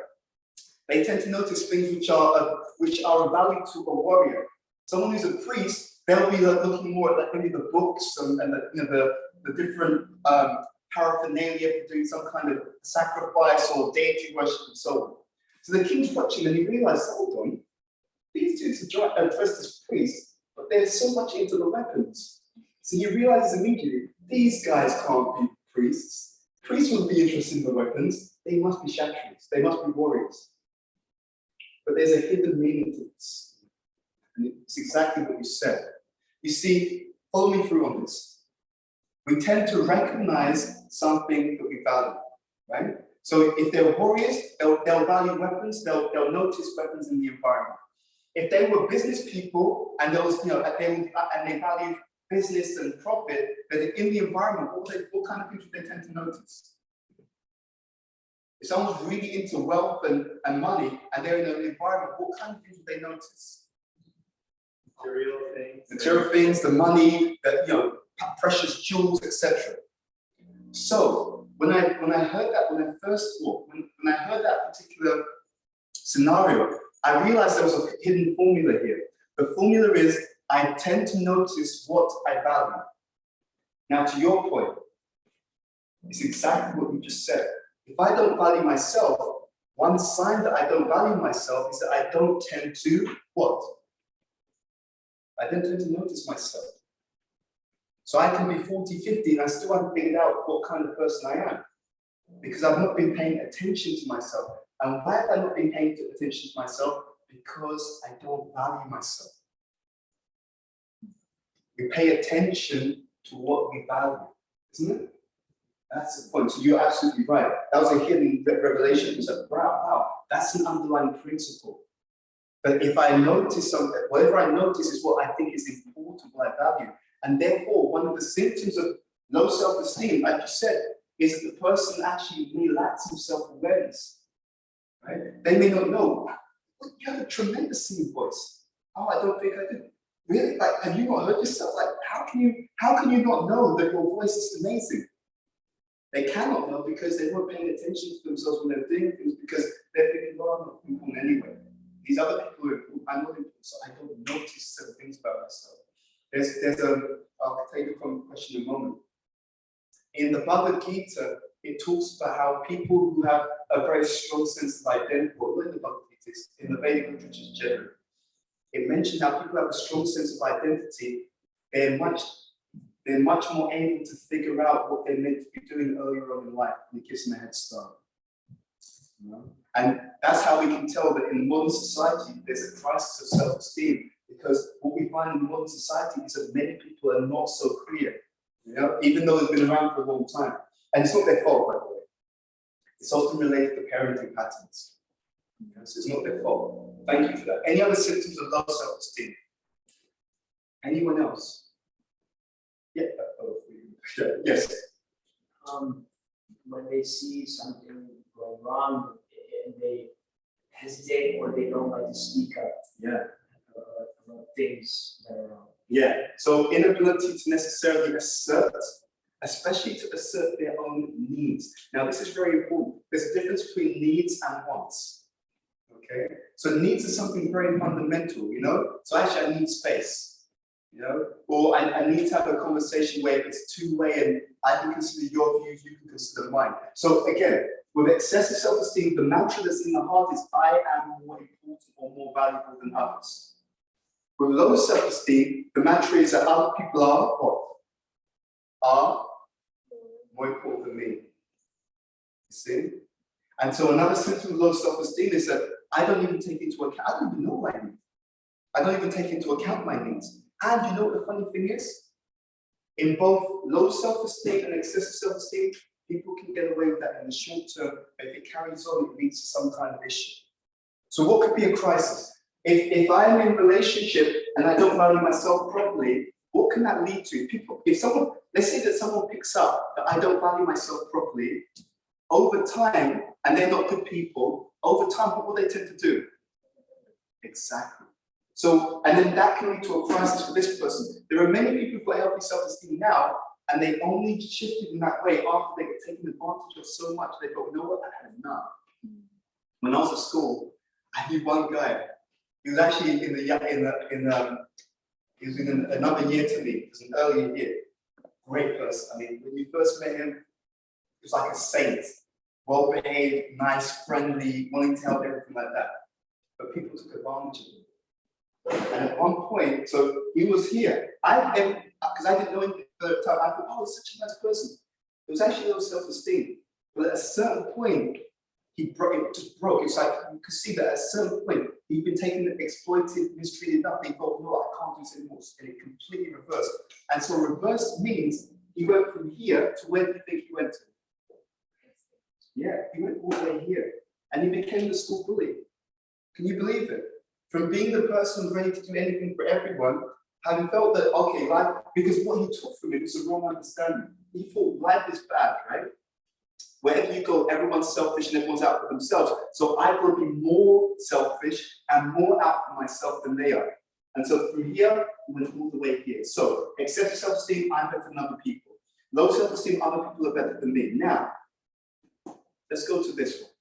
they tend to notice things which are of value to a warrior. Someone who's a priest, they'll be looking more at maybe the books and the different paraphernalia for doing some kind of sacrifice or deity worship and so on. So the king's watching and he realizes, hold on, these dudes are dressed as priests, but they're so much into the weapons. So he realizes immediately, these guys can't be priests. Priests wouldn't be interested in the weapons. They must be kshatriyas. They must be warriors. But there's a hidden meaning to this. And it's exactly what you said. You see, follow me through on this. We tend to recognize something that we value, right? So if they're warriors, they'll value weapons, they'll notice weapons in the environment. If they were business people and they value business and profit, that in the environment, what kind of things do they tend to notice? If someone's really into wealth and money and they're in an environment, what kind of things do they notice? Material things. Material things, the money, precious jewels, etc. So when I heard that, when I heard that particular scenario, I realized there was a hidden formula here. The formula is I tend to notice what I value. Now, to your point, it's exactly what you just said. If I don't value myself, one sign that I don't value myself is that I don't tend to what? I don't tend to notice myself. So I can be 40, 50, and I still haven't figured out what kind of person I am. Because I've not been paying attention to myself. And why have I not been paying attention to myself? Because I don't value myself. We pay attention to what we value, isn't it? That's the point. So you're absolutely right. That was a hidden revelation. It's like, wow, that's an underlying principle. But if I notice something, whatever I notice is what I think is important, what I value. And therefore, one of the symptoms of low self-esteem, like you said, is that the person actually really lacks some self-awareness. Right? They may not know, but you have a tremendous singing voice. Oh, I don't think I do. Really? Like, have you not heard yourself? Like, how can you not know that your voice is amazing? They cannot know because they weren't paying attention to themselves when they're doing things because they're thinking, well, I'm not important anyway. These other people are important, I'm not important, so I don't notice certain things about myself. I'll take a question in a moment. In the Bhagavad Gita, it talks about how people who have a very strong sense of identity, or in the Bhagavad Gita, in the Vedic literature generally, it mentioned how people have a strong sense of identity, they're much more able to figure out what they're meant to be doing earlier on in life, and it gives them a head start. You know? And that's how we can tell that in modern society, there's a crisis of self-esteem, because what we find in modern society is that many people are not so clear, even though they've been around for a long time. And it's not their fault, by the way. It's often related to parenting patterns. So it's not their fault. Thank you for that. Any other symptoms of low self-esteem? Anyone else? Yeah. Yes. When they see something going wrong and they hesitate or they don't like to speak up. Yeah. About things that are wrong. Yeah. So inability to necessarily assert, especially to assert their own needs. Now, this is very important. There's a difference between needs and wants. Okay. So needs are something very fundamental, So actually, I need space. Or I need to have a conversation where it's two-way and I can consider your views, you can consider mine. So again, with excessive self-esteem, the mantra that's in the heart is I am more important or more valuable than others. With low self-esteem, the mantra is that other people are what? Are more important than me. You see? And so another symptom of low self-esteem is that I don't even take into account, I don't even know what I need. I don't even take into account my needs. And you know what the funny thing is? In both low self-esteem and excessive self-esteem, people can get away with that in the short term. If it carries on, it leads to some kind of issue. So what could be a crisis? If I'm in a relationship and I don't value myself properly, what can that lead to? Let's say that someone picks up that I don't value myself properly, over time, and they're not good people, over time, what will they tend to do? Exactly. So, and then that can lead to a crisis for this person. There are many people who have healthy self-esteem now, and they only shifted in that way after they were taken advantage of so much. They thought, you know what, I had enough. When I was at school, I knew one guy. He was actually he was in another year to me. It was an earlier year. Great person. I mean, when you first met him, he was like a saint. Well-behaved, nice, friendly, wanting to help, everything like that. But people took advantage of him. And at one point, so he was here. Because I didn't know him at the time, I thought, oh, he's such a nice person. It was actually low self-esteem. But at a certain point, it just broke. It's like you could see that at a certain point, he'd been taken, exploited, mistreated, nothing. He thought, no, I can't do this anymore. And it completely reversed. And so reverse means he went from here to where do you think he went to? Yeah, he went all the way here. And he became the school bully. Can you believe it? From being the person ready to do anything for everyone, Having felt that, okay, life, because what he took from it was a wrong understanding. He thought life is bad, right? Wherever you go, everyone's selfish and everyone's out for themselves. So I've got to be more selfish and more out for myself than they are. And so from here, we went all the way here. So excessive self-esteem, I'm better than other people. Low self-esteem, other people are better than me. Now, let's go to this one.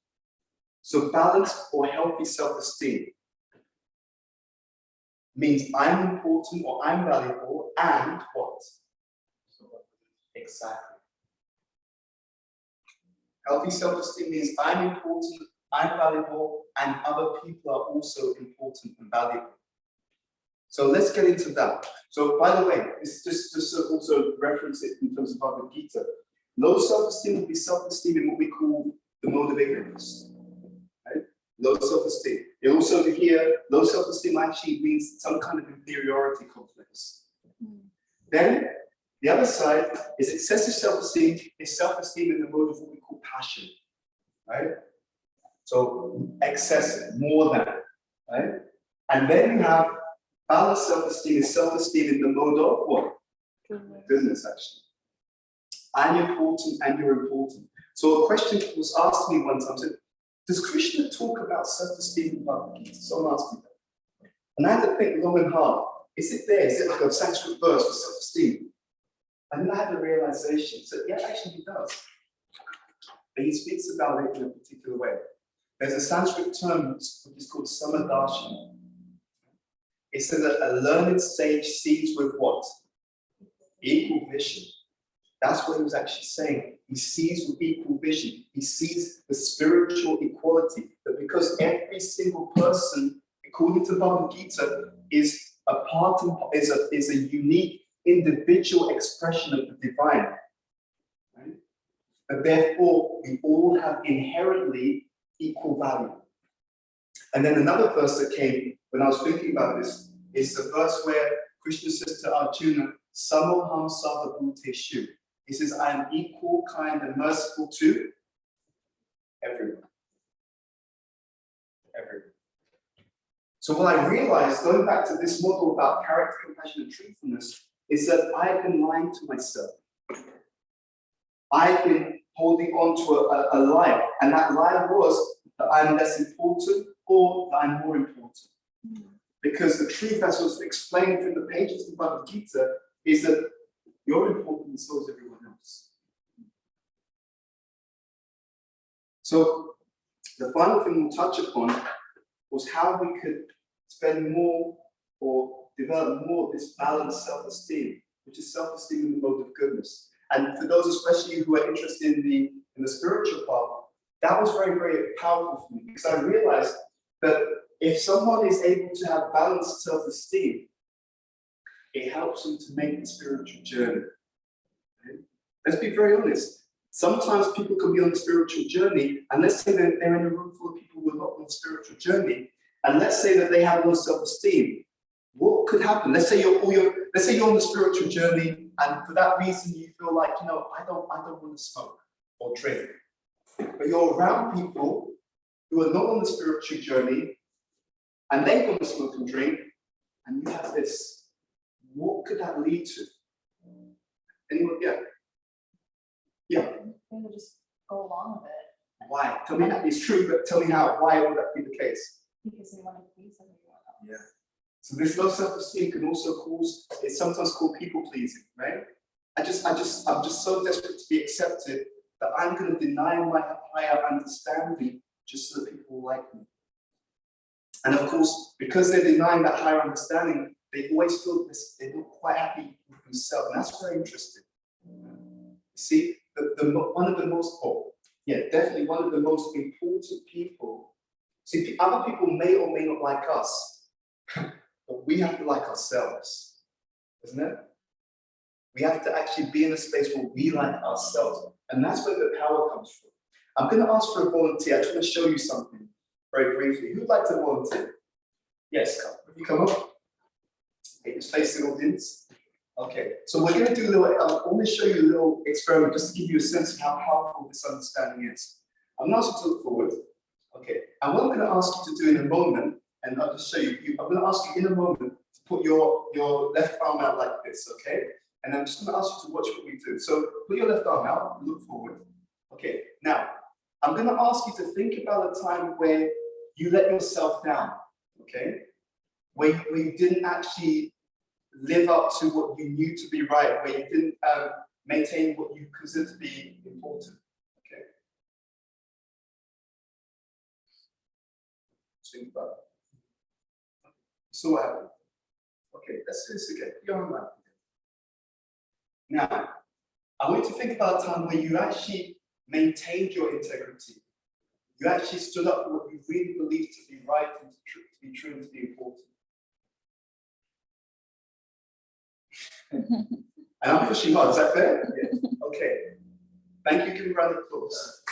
So balanced or healthy self-esteem means I'm important or I'm valuable and what? Exactly. Healthy self-esteem means I'm important, I'm valuable, and other people are also important and valuable. So let's get into that. So by the way, it's just to also reference it in terms of Bhagavad Gita. Low self-esteem will be self-esteem in what we call the mode of ignorance. Right? Low self-esteem. You also hear low self-esteem actually means some kind of inferiority complex. Then the other side is excessive self-esteem, is self-esteem in the mode of what we call passion. Right? So excessive, more than, right? And then you have balanced self-esteem is self-esteem in the mode of what? Goodness, actually. I'm important and you're important. So a question was asked me one time, said, does Krishna talk about self-esteem in Bhagavad Gita? Someone asked me that. And I had to think long and hard. Is it there? Is it like a Sanskrit verse for self-esteem? And then I had a realization. So yeah, actually he does. But he speaks about it in a particular way. There's a Sanskrit term which is called samadarshana. It says that a learned sage sees with what? Equal vision. That's what he was actually saying. He sees with equal vision. He sees the spiritual equality. That because every single person, according to Bhagavad Gita, is a part and is a unique individual expression of the divine. Right? And therefore, we all have inherently equal value. And then another verse that came when I was thinking about this is the verse where Krishna says to Arjuna, Samoham Sarva Bhuteshu. He says, I am equal, kind, and merciful to everyone. Everyone. So what I realized, going back to this model about character, compassion, and truthfulness, is that I've been lying to myself. I've been holding on to a lie, and that lie was that I'm less important or that I'm more important. Because the truth, as was explained through the pages of Bhagavad Gita, is that you're important and so is everyone else. So the final thing we'll touch upon was how we could spend more or develop more of this balanced self-esteem, which is self-esteem in the mode of goodness. And for those especially who are interested in the spiritual path, that was very, very powerful for me because I realized that if someone is able to have balanced self-esteem, it helps them to make the spiritual journey. Okay? Let's be very honest. Sometimes people can be on the spiritual journey, and let's say that they're in a room full of people who are not on the spiritual journey, and let's say that they have low self-esteem. What could happen? Let's say you're on the spiritual journey, and for that reason you feel like, I don't want to smoke or drink. But you're around people who are not on the spiritual journey, and they want to smoke and drink, and you have this. What could that lead to? Anyone? Yeah. Yeah. They would just go along with it Why? Tell me that it's true, but tell me how. Why would that be the case? because they want to please everyone else. Yeah. So this low self-esteem can also cause. It's sometimes called people pleasing, right? I'm just so desperate to be accepted that I'm going to deny my higher understanding just so that people will like me. And of course, because they're denying that higher understanding, they always feel this, they're not quite happy with themselves. And that's very interesting. See, one of the most, definitely one of the most important people. See, other people may or may not like us, but we have to like ourselves, isn't it? We have to actually be in a space where we like ourselves. And that's where the power comes from. I'm going to ask for a volunteer. I just want to show you something very briefly. Who'd like to volunteer? Yes, come. Will you come up? Okay, just face the audience. Okay, so we're going to do a little, I'll only show you a little experiment just to give you a sense of how powerful this understanding is. I'm going to ask you to look forward. Okay, and what I'm going to ask you to do in a moment, and I'll just show you, I'm going to ask you in a moment to put your left arm out like this, okay? And I'm just gonna ask you to watch what we do. So put your left arm out, look forward. Okay, now, I'm gonna ask you to think about a time where you let yourself down, okay? Where you didn't actually live up to what you knew to be right, where you didn't maintain what you consider to be important, okay? Think about it. So what happened? Okay, let's do this again. You're on that. Now, I want you to think about a time where you actually maintained your integrity. You actually stood up for what you really believed to be right and to be true and to be important. And I'm pushing hard, is that fair? Yes. Okay. Thank you, give me a round of applause.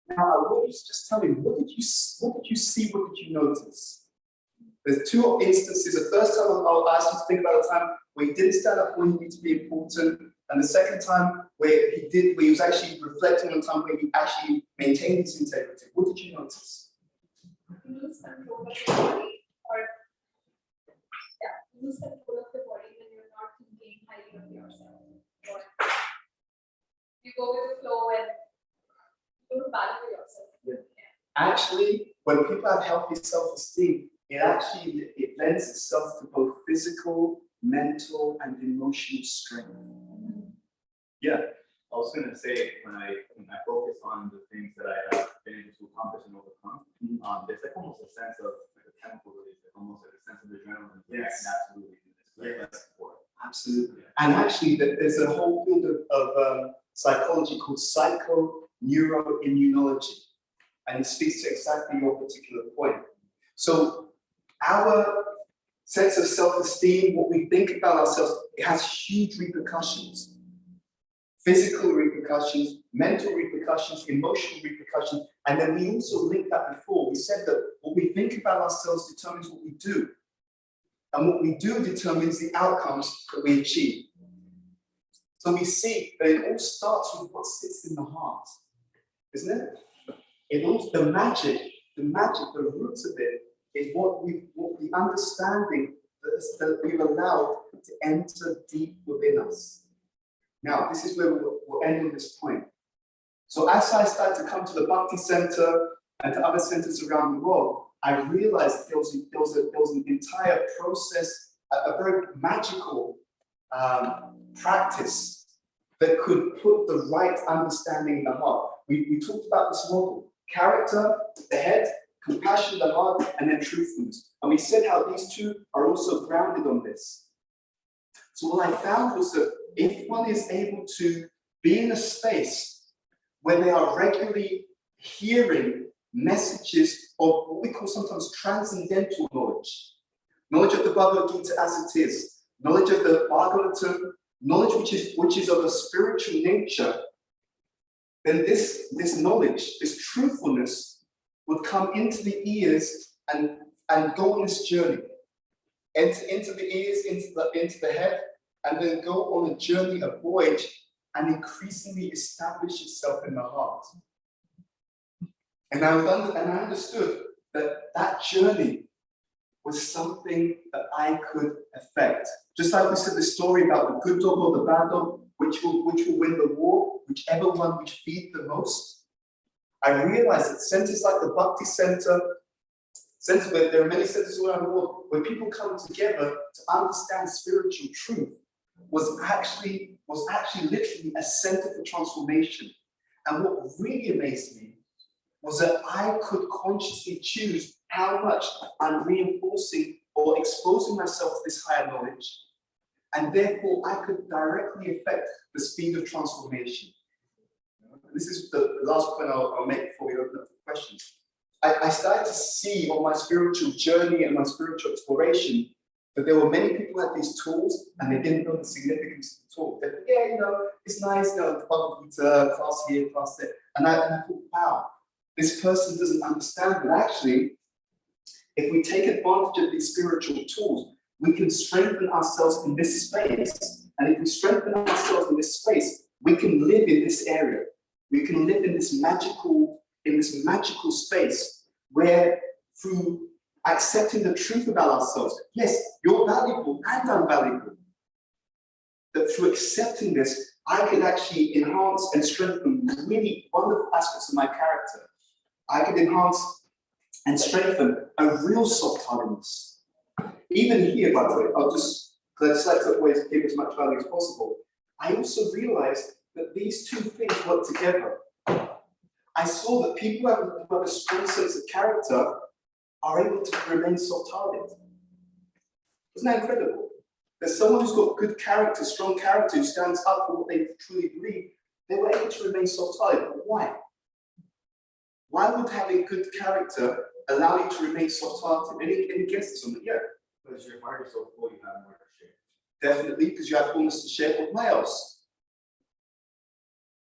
Now, I want you to just tell me, what did you see, what did you notice? There's two instances. The first time I'll ask you to think about a time where he didn't stand up when he needed to be important, and the second time where he was actually reflecting on a time where he actually maintained his integrity. What did you notice? You lose control of your body, or you lose control of the body when you're not thinking highly of yourself. Or you go with the flow and you don't value yourself. Yeah. Actually, when people have healthy self-esteem, it lends itself to both physical, mental, and emotional strength. Yeah. I was gonna say, when I focus on the things that I have been able to accomplish and overcome, there's like almost a sense of like a chemical release, like almost like a sense of adrenaline. Yes. And absolutely do this. Like, Yes. Absolutely. And actually, there's a whole field of psychology called psychoneuroimmunology, and it speaks to exactly your particular point. So our sense of self-esteem, what we think about ourselves, it has huge repercussions. Physical repercussions, mental repercussions, emotional repercussions, and then we also linked that before. We said that what we think about ourselves determines what we do, and what we do determines the outcomes that we achieve. So we see that it all starts with what sits in the heart, isn't it? The magic, the roots of it is what the understanding that we've allowed to enter deep within us. Now, this is where we'll end on this point. So as I started to come to the Bhakti Center and to other centers around the world, I realized there was an entire process, a very magical practice that could put the right understanding in the heart. We talked about this model: character, the head, compassion, the heart, and then truthfulness. And we said how these two are also grounded on this. So what I found was that if one is able to be in a space where they are regularly hearing messages of what we call sometimes transcendental knowledge of the Bhagavad Gita as it is, knowledge of the Bhagavatam, knowledge which is of a spiritual nature, then this knowledge, this truthfulness, would come into the ears and go on this journey. Enter into the ears, into the head, and then go on a journey, a voyage, and increasingly establish itself in the heart. And I understood that journey was something that I could affect. Just like we said the story about the good dog or the bad dog, which will win the war, whichever one we feed the most. I realized that centers like the Bhakti Center, centers where there are many centers around the world, where people come together to understand spiritual truth, was actually literally a center for transformation. And what really amazed me was that I could consciously choose how much I'm reinforcing or exposing myself to this higher knowledge. And therefore, I could directly affect the speed of transformation. This is the last point I'll make before we open up for questions. I started to see on my spiritual journey and my spiritual exploration that there were many people who had these tools and they didn't know the significance of the tool. They thought, yeah, it's nice, the Bhagavad Gita, class here, class there. And I thought, wow, this person doesn't understand that actually, if we take advantage of these spiritual tools, we can strengthen ourselves in this space. And if we strengthen ourselves in this space, we can live in this area. We can live in this magical space where through accepting the truth about ourselves. Yes, you're valuable and I'm valuable. That through accepting this, I can actually enhance and strengthen really wonderful aspects of my character. I can enhance and strengthen a real soft-heartedness. Even here, by the way, because I just like to always give as much value as possible. I also realized that these two things work together. I saw that people who have a strong sense of character are able to remain soft-hearted. Isn't that incredible? There's someone who's got good character, strong character, who stands up for what they truly believe, they were able to remain soft-hearted. Why? Why would having good character allow you to remain soft-hearted? Any guesses on that? Yeah. Because your heart is so full, you have more to share. Definitely, because you have fullness to share. But why else?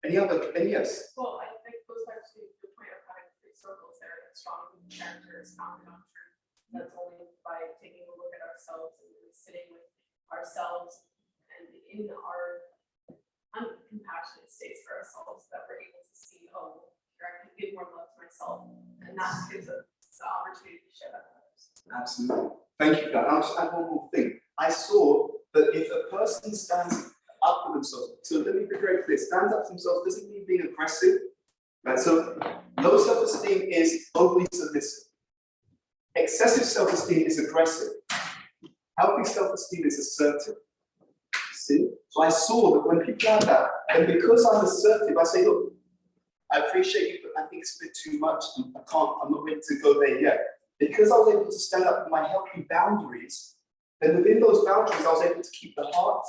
Any yes? Well, I think goes back to the point of having three circles there, that strong character is founded on truth. That's only by taking a look at ourselves and really sitting with ourselves and in our uncompassionate states for ourselves that we're able to see, oh, here I can give more love to myself. And that gives us the opportunity to share that with others. Absolutely. Thank you, Dan. I'll just add one more thing. I saw that if a person stands up for themselves, so let me be very clear, stands up for themselves doesn't mean being aggressive, right? So low self-esteem is overly submissive. Excessive self-esteem is aggressive. Healthy self-esteem is assertive. See? So I saw that when people have that, and because I'm assertive, I say, look, I appreciate you, but I think it's a bit too much. I'm not ready to go there yet. Because I was able to stand up for my healthy boundaries, then within those boundaries, I was able to keep the heart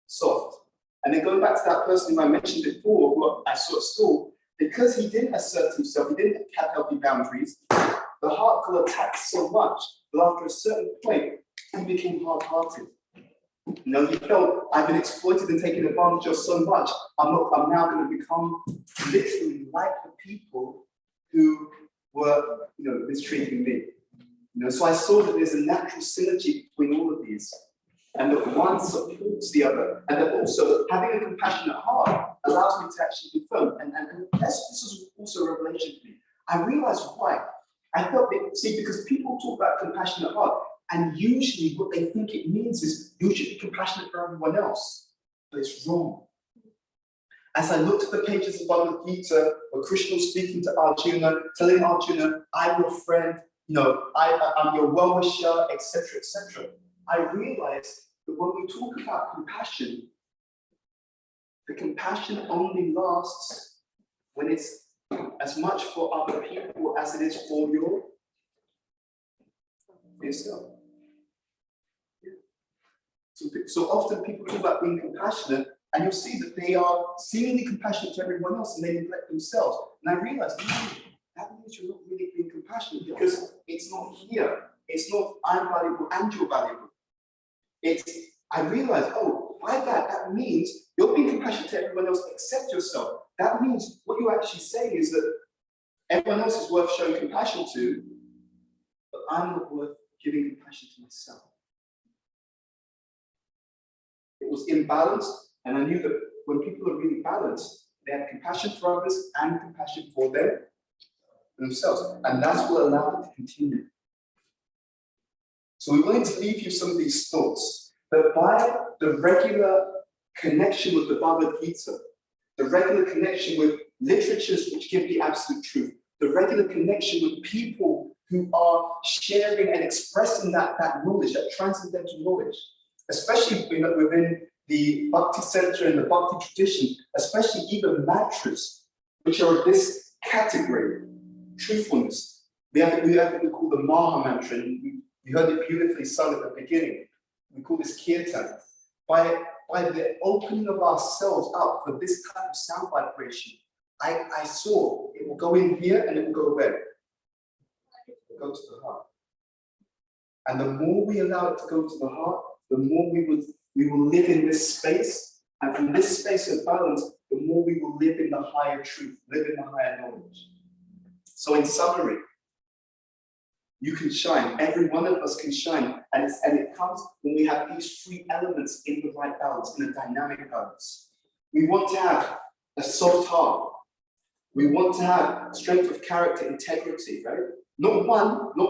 soft. And then going back to that person who I mentioned before, who I saw at school, because he didn't assert himself, he didn't have healthy boundaries, the heart got attacked so much that after a certain point, he became hard-hearted. You know, he felt, I've been exploited and taken advantage of so much, I'm now going to become literally like the people who were, mistreating me. So I saw that there's a natural synergy between all of these, and that one supports the other, and that also having a compassionate heart allows me to actually be firm. And this was also a revelation for me. I realized why. I felt that, because people talk about compassionate heart, and usually what they think it means is you should be compassionate for everyone else, but it's wrong. As I looked at the pages of Bhagavad Gita, where Krishna was speaking to Arjuna, telling Arjuna, I'm your friend, I'm your well-wisher, etc., etc., I realized that when we talk about compassion, the compassion only lasts when it's as much for other people as it is for yourself. So often people talk about being compassionate, and you'll see that they are seemingly compassionate to everyone else and they neglect themselves. And I realized, that means you're not really being compassionate, because it's not here. It's not I'm valuable and you're valuable. I realized, by that means you're being compassionate to everyone else except yourself. That means what you're actually saying is that everyone else is worth showing compassion to, but I'm not worth giving compassion to myself. It was imbalanced, and I knew that when people are really balanced, they have compassion for others and compassion for themselves. And that's what allowed it to continue. So we wanted to leave you some of these thoughts, that by the regular connection with the Bhagavad Gita, the regular connection with literatures which give the absolute truth, the regular connection with people who are sharing and expressing that knowledge, that transcendental knowledge, especially within the Bhakti Center and the Bhakti tradition, especially even mantras, which are of this category, truthfulness. We have what we call the Maha mantra, and you heard it beautifully sung at the beginning. We call this kirtan. By the opening of ourselves up for this kind of sound vibration, I saw it will go in here and it will go where? It will go to the heart. And the more we allow it to go to the heart, the more we will live in this space. And from this space of balance, the more we will live in the higher truth, live in the higher knowledge. So in summary, you can shine. Every one of us can shine. And it comes when we have these three elements in the right balance, in a dynamic balance. We want to have a soft heart. We want to have strength of character, integrity, right? Not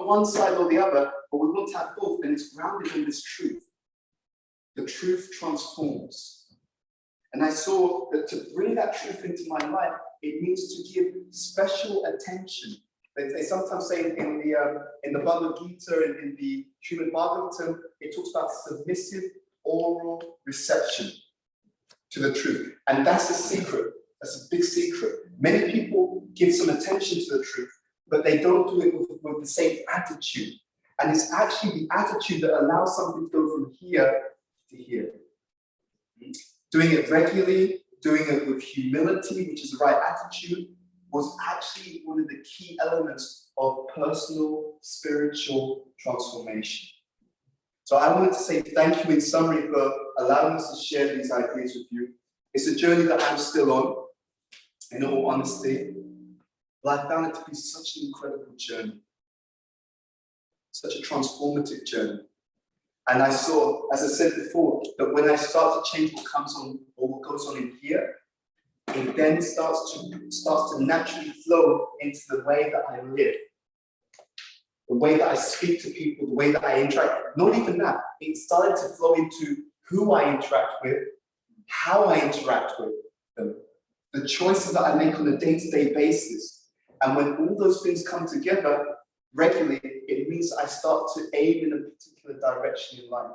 one side or the other, but we want to have both, and it's grounded in this truth. The truth transforms. And I saw that to bring that truth into my life, it means to give special attention. They sometimes say in the Bhagavad Gita and in the Srimad Bhagavatam, it talks about submissive oral reception to the truth. And that's a secret. That's a big secret. Many people give some attention to the truth, but they don't do it with the same attitude. And it's actually the attitude that allows something to go from here to here. Doing it regularly, doing it with humility, which is the right attitude, was actually one of the key elements of personal spiritual transformation. So I wanted to say thank you in summary for allowing us to share these ideas with you. It's a journey that I'm still on, in all honesty, but I found it to be such an incredible journey, such a transformative journey. And I saw, as I said before, that when I start to change what comes on or what goes on in here, it then starts to naturally flow into the way that I live, the way that I speak to people, the way that I interact. Not even that, it started to flow into who I interact with, how I interact with them, the choices that I make on a day-to-day basis. And when all those things come together regularly, it means I start to aim in a particular direction in life.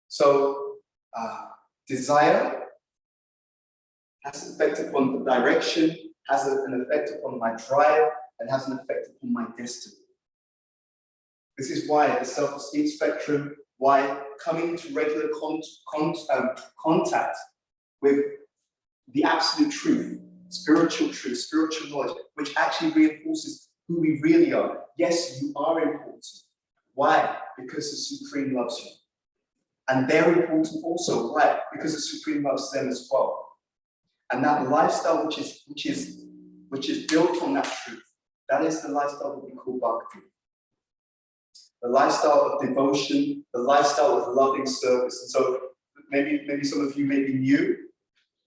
So, desire has an effect upon the direction, has an effect upon my drive, and has an effect upon my destiny. This is why the self-esteem spectrum, why coming into regular contact with the absolute truth, spiritual knowledge, which actually reinforces who we really are. Yes, you are important. Why? Because the Supreme loves you. And they're important also. Why? Because the Supreme loves them as well. And that lifestyle which is built on that truth, that is the lifestyle that we call bhakti. The lifestyle of devotion, the lifestyle of loving service. And so maybe some of you may be new.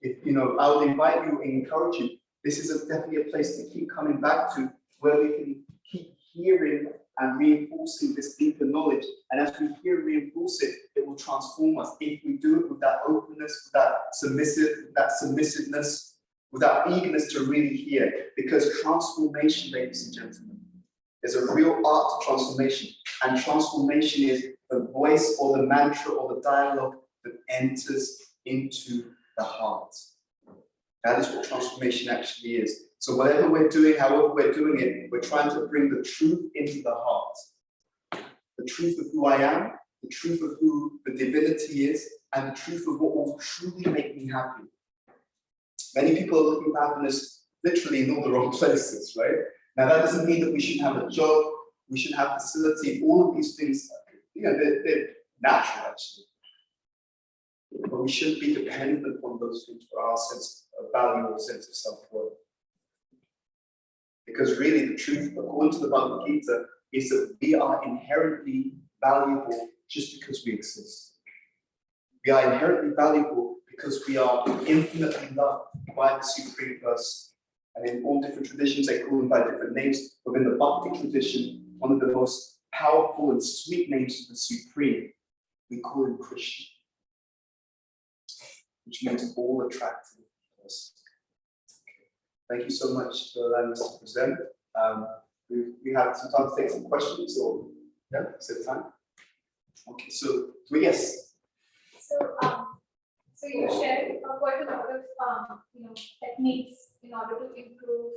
If I would invite you and encourage you. This is definitely a place to keep coming back to, where we can keep hearing and reinforcing this deeper knowledge. And as we hear and reinforce it, it will transform us. If we do it with that openness, with that submissiveness, with that eagerness to really hear. Because transformation, ladies and gentlemen, is a real art to transformation. And transformation is the voice or the mantra or the dialogue that enters into the heart. That is what transformation actually is. So whatever we're doing, however we're doing it, we're trying to bring the truth into the heart. The truth of who I am, the truth of who the divinity is, and the truth of what will truly make me happy. Many people are looking for happiness literally in all the wrong places, right? Now that doesn't mean that we shouldn't have a job, we shouldn't have facility, all of these things, they're natural actually. But we shouldn't be dependent upon those things for our sense of value or sense of self-worth. Because really the truth, according to the Bhagavad Gita, is that we are inherently valuable just because we exist. We are inherently valuable because we are infinitely loved by the Supreme Person. And in all different traditions, they call them by different names. Within the Bhakti tradition, one of the most powerful and sweet names of the Supreme, we call him Krishna, which means all attractive person. Thank you so much for allowing us to present. We have some time to take some questions, or is it time? Okay, so yes. So you shared quite a lot of techniques in order to improve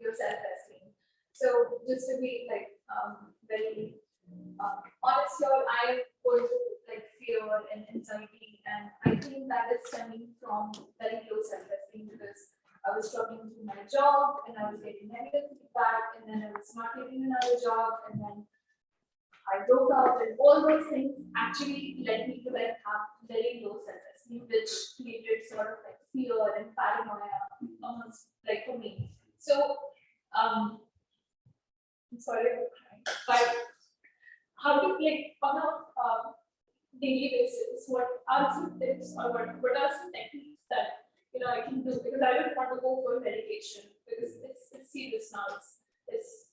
your self-esteem. So just to be very honest here, I go through fear and anxiety, and I think that is stemming from very low self-esteem, because I was struggling with my job and I was getting negative feedback, and then I was not getting another job, and then I broke up, and all those things actually led me to have very low self-esteem, which created sort of fear and paranoia almost for me. So I'm sorry about crying, but how do on a daily basis, what are some tips or what are some techniques that I can do, because I don't want to go for medication, because it's serious now. It's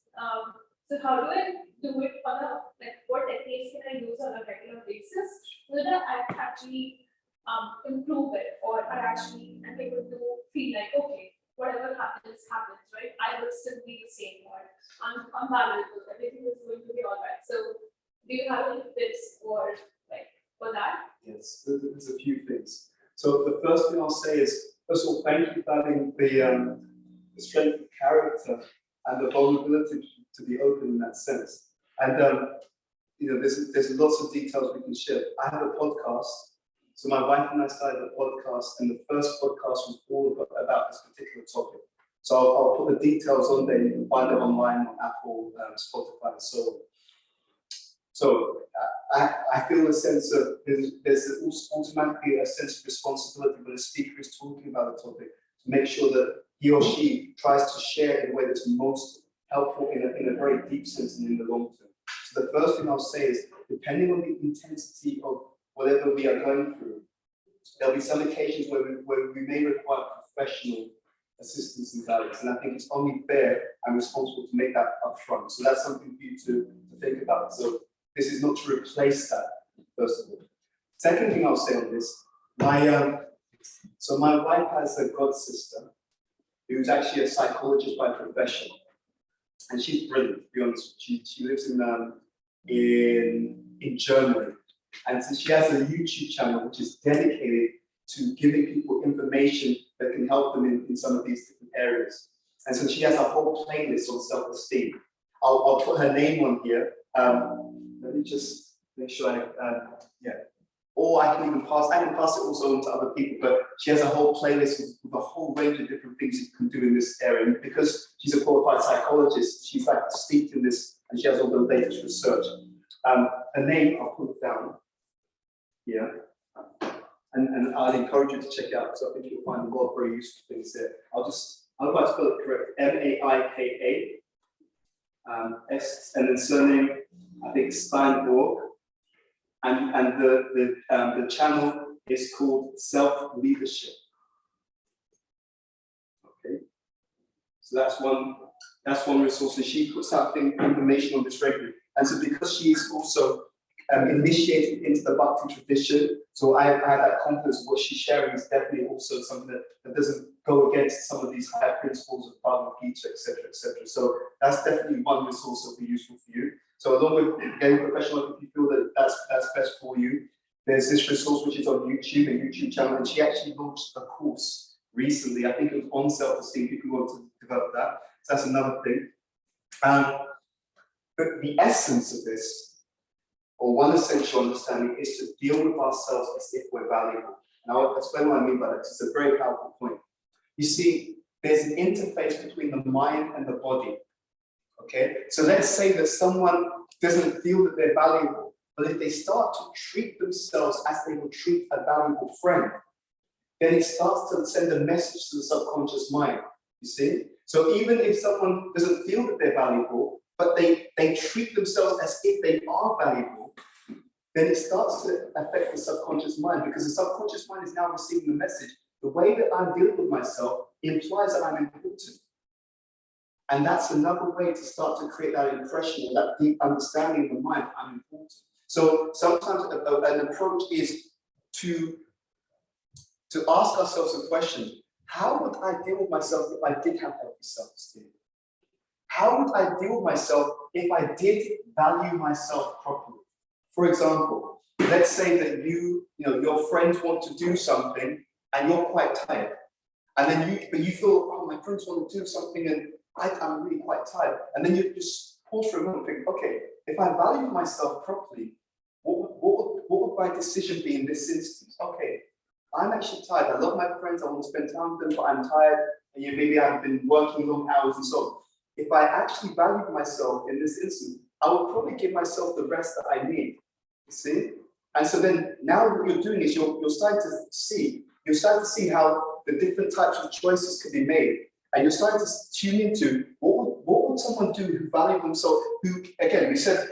So how do I do it on a, like, what techniques can I use on a regular basis so that I actually improve it, or I actually am able to feel like, okay, whatever happens, happens, right? I will still be the same, or I'm valuable, everything is going to be all right. So do you have any tips for that? Yes, there's a few things. So the first thing I'll say is, first of all, thank you for having the strength of character and the vulnerability to be open in that sense. And there's lots of details we can share. I have a podcast. So my wife and I started a podcast, and the first podcast was all about this particular topic. So I'll put the details on there. You can find it online on Apple, Spotify, and so on. So I feel a sense of, there's automatically a sense of responsibility when a speaker is talking about a topic to make sure that he or she tries to share in a way that's most helpful in a very deep sense and in the long term. So the first thing I'll say is, depending on the intensity of whatever we are going through, there'll be some occasions where we may require professional assistance and guidance, and I think it's only fair and responsible to make that upfront. So that's something for you to think about. So this is not to replace that, first of all. Second thing I'll say on this, so my wife has a god sister who's actually a psychologist by profession, and she's brilliant, to be honest. She lives in Germany, and so she has a YouTube channel which is dedicated to giving people information that can help them in some of these different areas. And so she has a whole playlist on self-esteem. I'll put her name on here. Let me just make sure yeah. Or I can pass it also on to other people, but she has a whole playlist with a whole range of different things you can do in this area. And because she's a qualified psychologist, she's like steeped in this, and she has all the latest research. Her name, I'll put it down here. And I'd encourage you to check it out, because I think you'll find a lot of very useful things there. I'll try to spell it correct. Maika, S, and then surname, I think Steinborg. And the channel is called Self Leadership. Okay, so that's one resource, and she puts out information on this regularly. And so because she's also initiated into the Bhakti tradition, so I have that confidence. What she's sharing is definitely also something that doesn't go against some of these higher principles of Bhagavad Gita, etc., etc. So that's definitely one resource that will be useful for you. So along with getting professional, if you feel that that's best for you, there's this resource which is on YouTube, a YouTube channel, and she actually launched a course recently. I think it was on self-esteem, if you want to develop that. So that's another thing. But the essence of this, or one essential understanding, is to deal with ourselves as if we're valuable. And I'll explain what I mean by that. It's a very powerful point. You see, there's an interface between the mind and the body. Okay, so let's say that someone doesn't feel that they're valuable, but if they start to treat themselves as they would treat a valuable friend, then it starts to send a message to the subconscious mind. You see? So even if someone doesn't feel that they're valuable, but they treat themselves as if they are valuable, then it starts to affect the subconscious mind, because the subconscious mind is now receiving the message. The way that I'm dealing with myself implies that I'm important. And that's another way to start to create that impression and that deep understanding of the mind, I'm important. So sometimes an approach is to ask ourselves a question: how would I deal with myself if I did have healthy self-esteem? How would I deal with myself if I did value myself properly? For example, let's say that your friends want to do something and you're quite tired. And then you feel, oh, my friends want to do something and I'm really quite tired. And then you just pause for a moment and think, okay, if I value myself properly, what would my decision be in this instance? Okay, I'm actually tired. I love my friends. I want to spend time with them, but I'm tired. And maybe I've been working long hours and so on. If I actually valued myself in this instance, I would probably give myself the rest that I need. You see? And so then now what you're doing is you're starting to see how the different types of choices can be made. And you're starting to tune into what would someone do who valued themselves, who, again, we said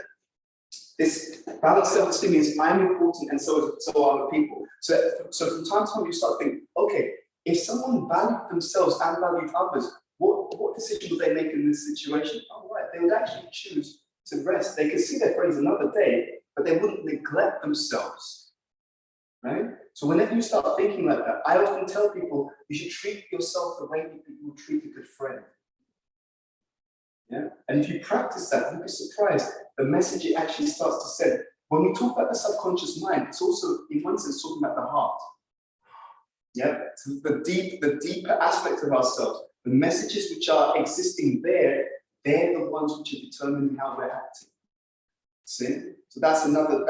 this balanced self-esteem means I'm important and so are other people. So from time to time you start thinking, okay, if someone valued themselves and valued others, what decision would they make in this situation? Oh, right, they would actually choose to rest. They could see their friends another day, but they wouldn't neglect themselves, right? So whenever you start thinking like that, I often tell people you should treat yourself the way you would treat a good friend. Yeah, and if you practice that, you'll be surprised the message it actually starts to send. When we talk about the subconscious mind, it's also, in one sense, talking about the heart. Yeah, so the deeper aspect of ourselves, the messages which are existing there, they're the ones which are determining how we're acting. See? So that's another,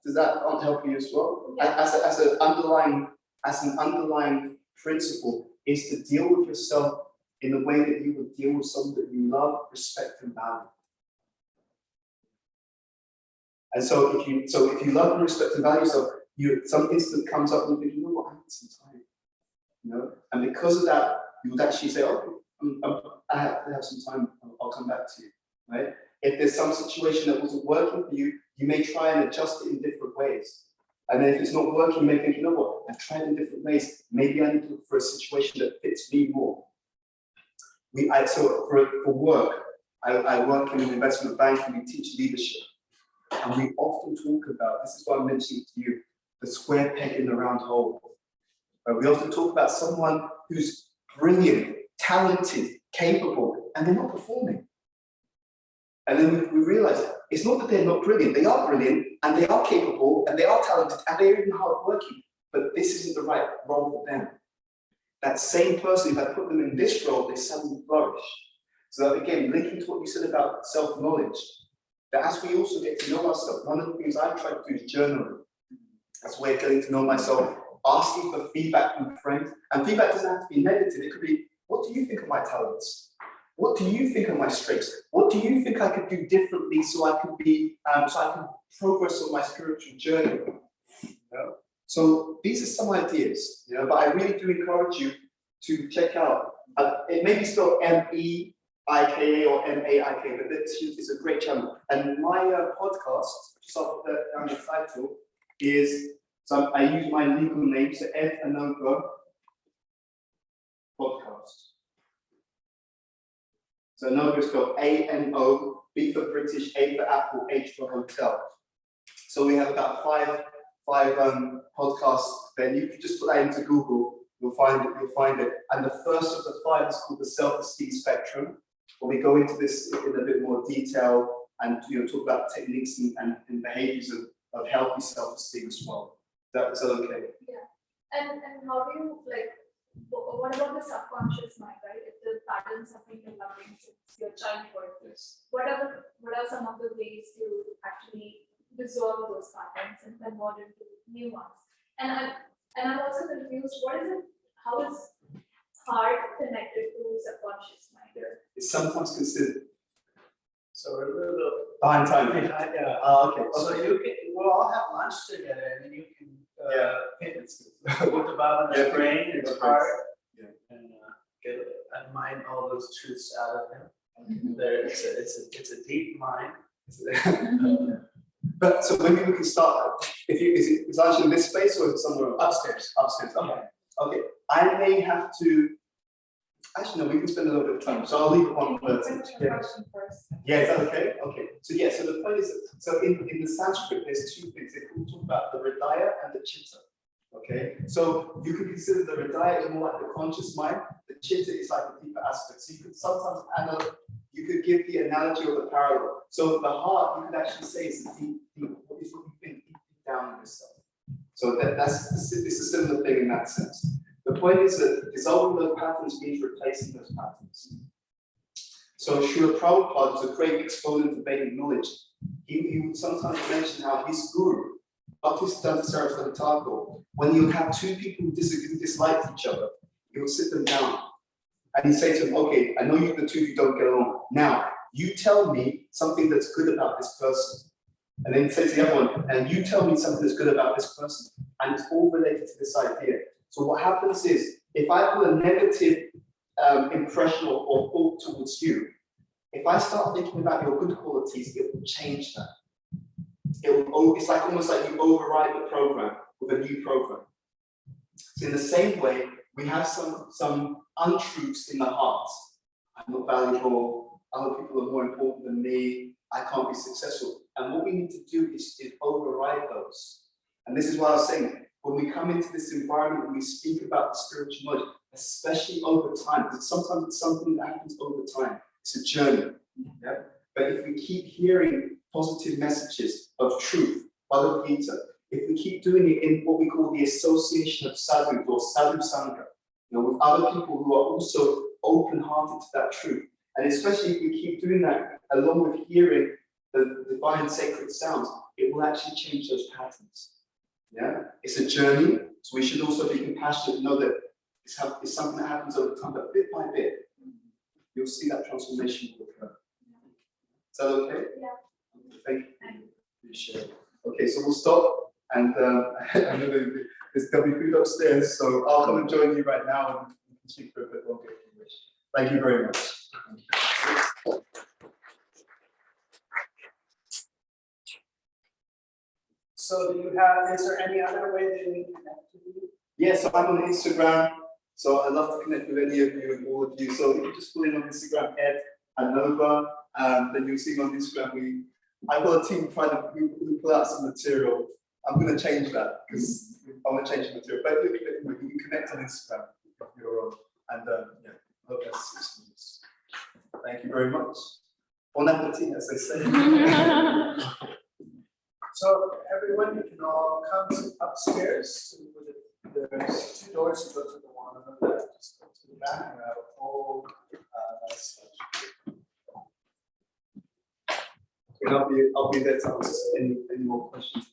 does that help you as well? Yeah. As an underlying principle is to deal with yourself in the way that you would deal with someone that you love, respect, and value. And so if you love and respect and value yourself, some instant comes up and you think, you know what, I need some time. You know? And because of that, you would actually say, okay, I have to have some time, I'll come back to you. Right? If there's some situation that wasn't working for you, you may try and adjust it in different ways. And then if it's not working, you may think, you know what, I've tried in different ways. Maybe I need to look for a situation that fits me more. So for work, I work in an investment bank and we teach leadership. And we often talk about, this is what I'm mentioning to you, the square peg in the round hole. We often talk about someone who's brilliant, talented, capable, and they're not performing. And then we realize it's not that they're not brilliant, they are brilliant, and they are capable, and they are talented, and they're even hardworking, but this isn't the right role for them. That same person, if I put them in this role, they suddenly flourish. So that, again, linking to what you said about self-knowledge, that as we also get to know ourselves, one of the things I've tried to do is journaling. That's a way of getting to know myself, asking for feedback from friends. And feedback doesn't have to be negative. It could be, what do you think of my talents? What do you think of my strengths? What do you think I could do differently so I could be, so I can progress on my spiritual journey? You know? So these are some ideas, you know, but I really do encourage you to check out. It may be spelled MEIKA or MAIK, but this is a great channel. And my podcast, just I'll put that down the title, is, so I use my legal name, so Ed Anova Podcast. So Anova is spelled A-N-O, B for British, A for Apple, H for Hotel. So we have about five podcasts. Then you can just put that into Google, you'll find it. And the first of the 5 is called the self-esteem spectrum, where we go into this in a bit more detail and talk about techniques and behaviors of healthy self-esteem as well. Is that okay? Yeah. And how do you what about the subconscious mind, right? If the patterns have been developing since your childhood, what are some of the ways to actually dissolve those patterns and convert into new ones? And I'm also confused, how is heart connected to subconscious mind? It's sometimes considered So we're a little behind time. behind, yeah. Okay. So we'll all have lunch together and then you can, hit with the Bhavana Yeah, brain and that's heart. Yeah. And and mine all those truths out of him. There, it's a deep mind. But so maybe we can start. Is actually in this space or is it somewhere else? Upstairs. Upstairs. Okay. Okay. I may have to. Actually, no. We can spend a little bit of time. So I'll leave it one first. Yeah. Yeah. Is that okay? Okay. So yeah. So the point is, so in the Sanskrit, there's 2 things. They talk about the hridaya and the chitta. Okay. So you could consider the hridaya is more like the conscious mind. The chitta is like the deeper aspect. So you could sometimes you could give the analogy or the parallel. So the heart, you could actually say, is the deep, what is what you think deep down in yourself. So it's a similar thing in that sense. The point is that dissolving those patterns means replacing those patterns. So Srila Prabhupada was a great exponent of Vedic knowledge. He would sometimes mention how his guru, Bhaktisiddhanta Saraswati Thakur, when you have 2 people who disliked each other, he would sit them down and he'd say to them, okay, I know you the 2 of you don't get along. Now, you tell me something that's good about this person. And then he'd say to the other one, and you tell me something that's good about this person. And it's all related to this idea. So what happens is, if I put a negative impression or thought towards you, if I start thinking about your good qualities, it will change that. It's like almost like you override the program with a new program. So in the same way, we have some untruths in the heart. I'm not valuable, other people are more important than me, I can't be successful. And what we need to do is override those. And this is why I was saying, when we come into this environment, when we speak about the spiritual knowledge, especially over time, because sometimes it's something that happens over time. It's a journey. Yeah? But if we keep hearing positive messages of truth, Bhagavad Gita, if we keep doing it in what we call the association of sadhu or sadhu sangha, with other people who are also open-hearted to that truth, and especially if we keep doing that along with hearing the divine sacred sounds, it will actually change those patterns. Yeah, it's a journey, so we should also be compassionate, know that it's something that happens over time, but bit by bit, you'll see that transformation will occur. Is that okay? Yeah. Thank you. Appreciate it. Okay, so we'll stop, and I know there'll be food upstairs, so I'll come and join you right now, and we can speak for a bit longer if you wish. Thank you very much. So is there any other way that we connect with you? Yes, so I'm on Instagram, so I'd love to connect with any of you and all of you. So if you just put in on Instagram, Ed and Nova, then you'll see on Instagram, I've got a team trying to pull out some material. I'm going to change that because I want to change the material. But you can connect on Instagram if you're on. And yeah, I hope that's useful. Thank you very much. Bon appetit, as they say. So everyone, you can all come upstairs. There's 2 doors. You go to the one on the left, just go to the back, and have a whole nice And I'll be there to answer any more questions.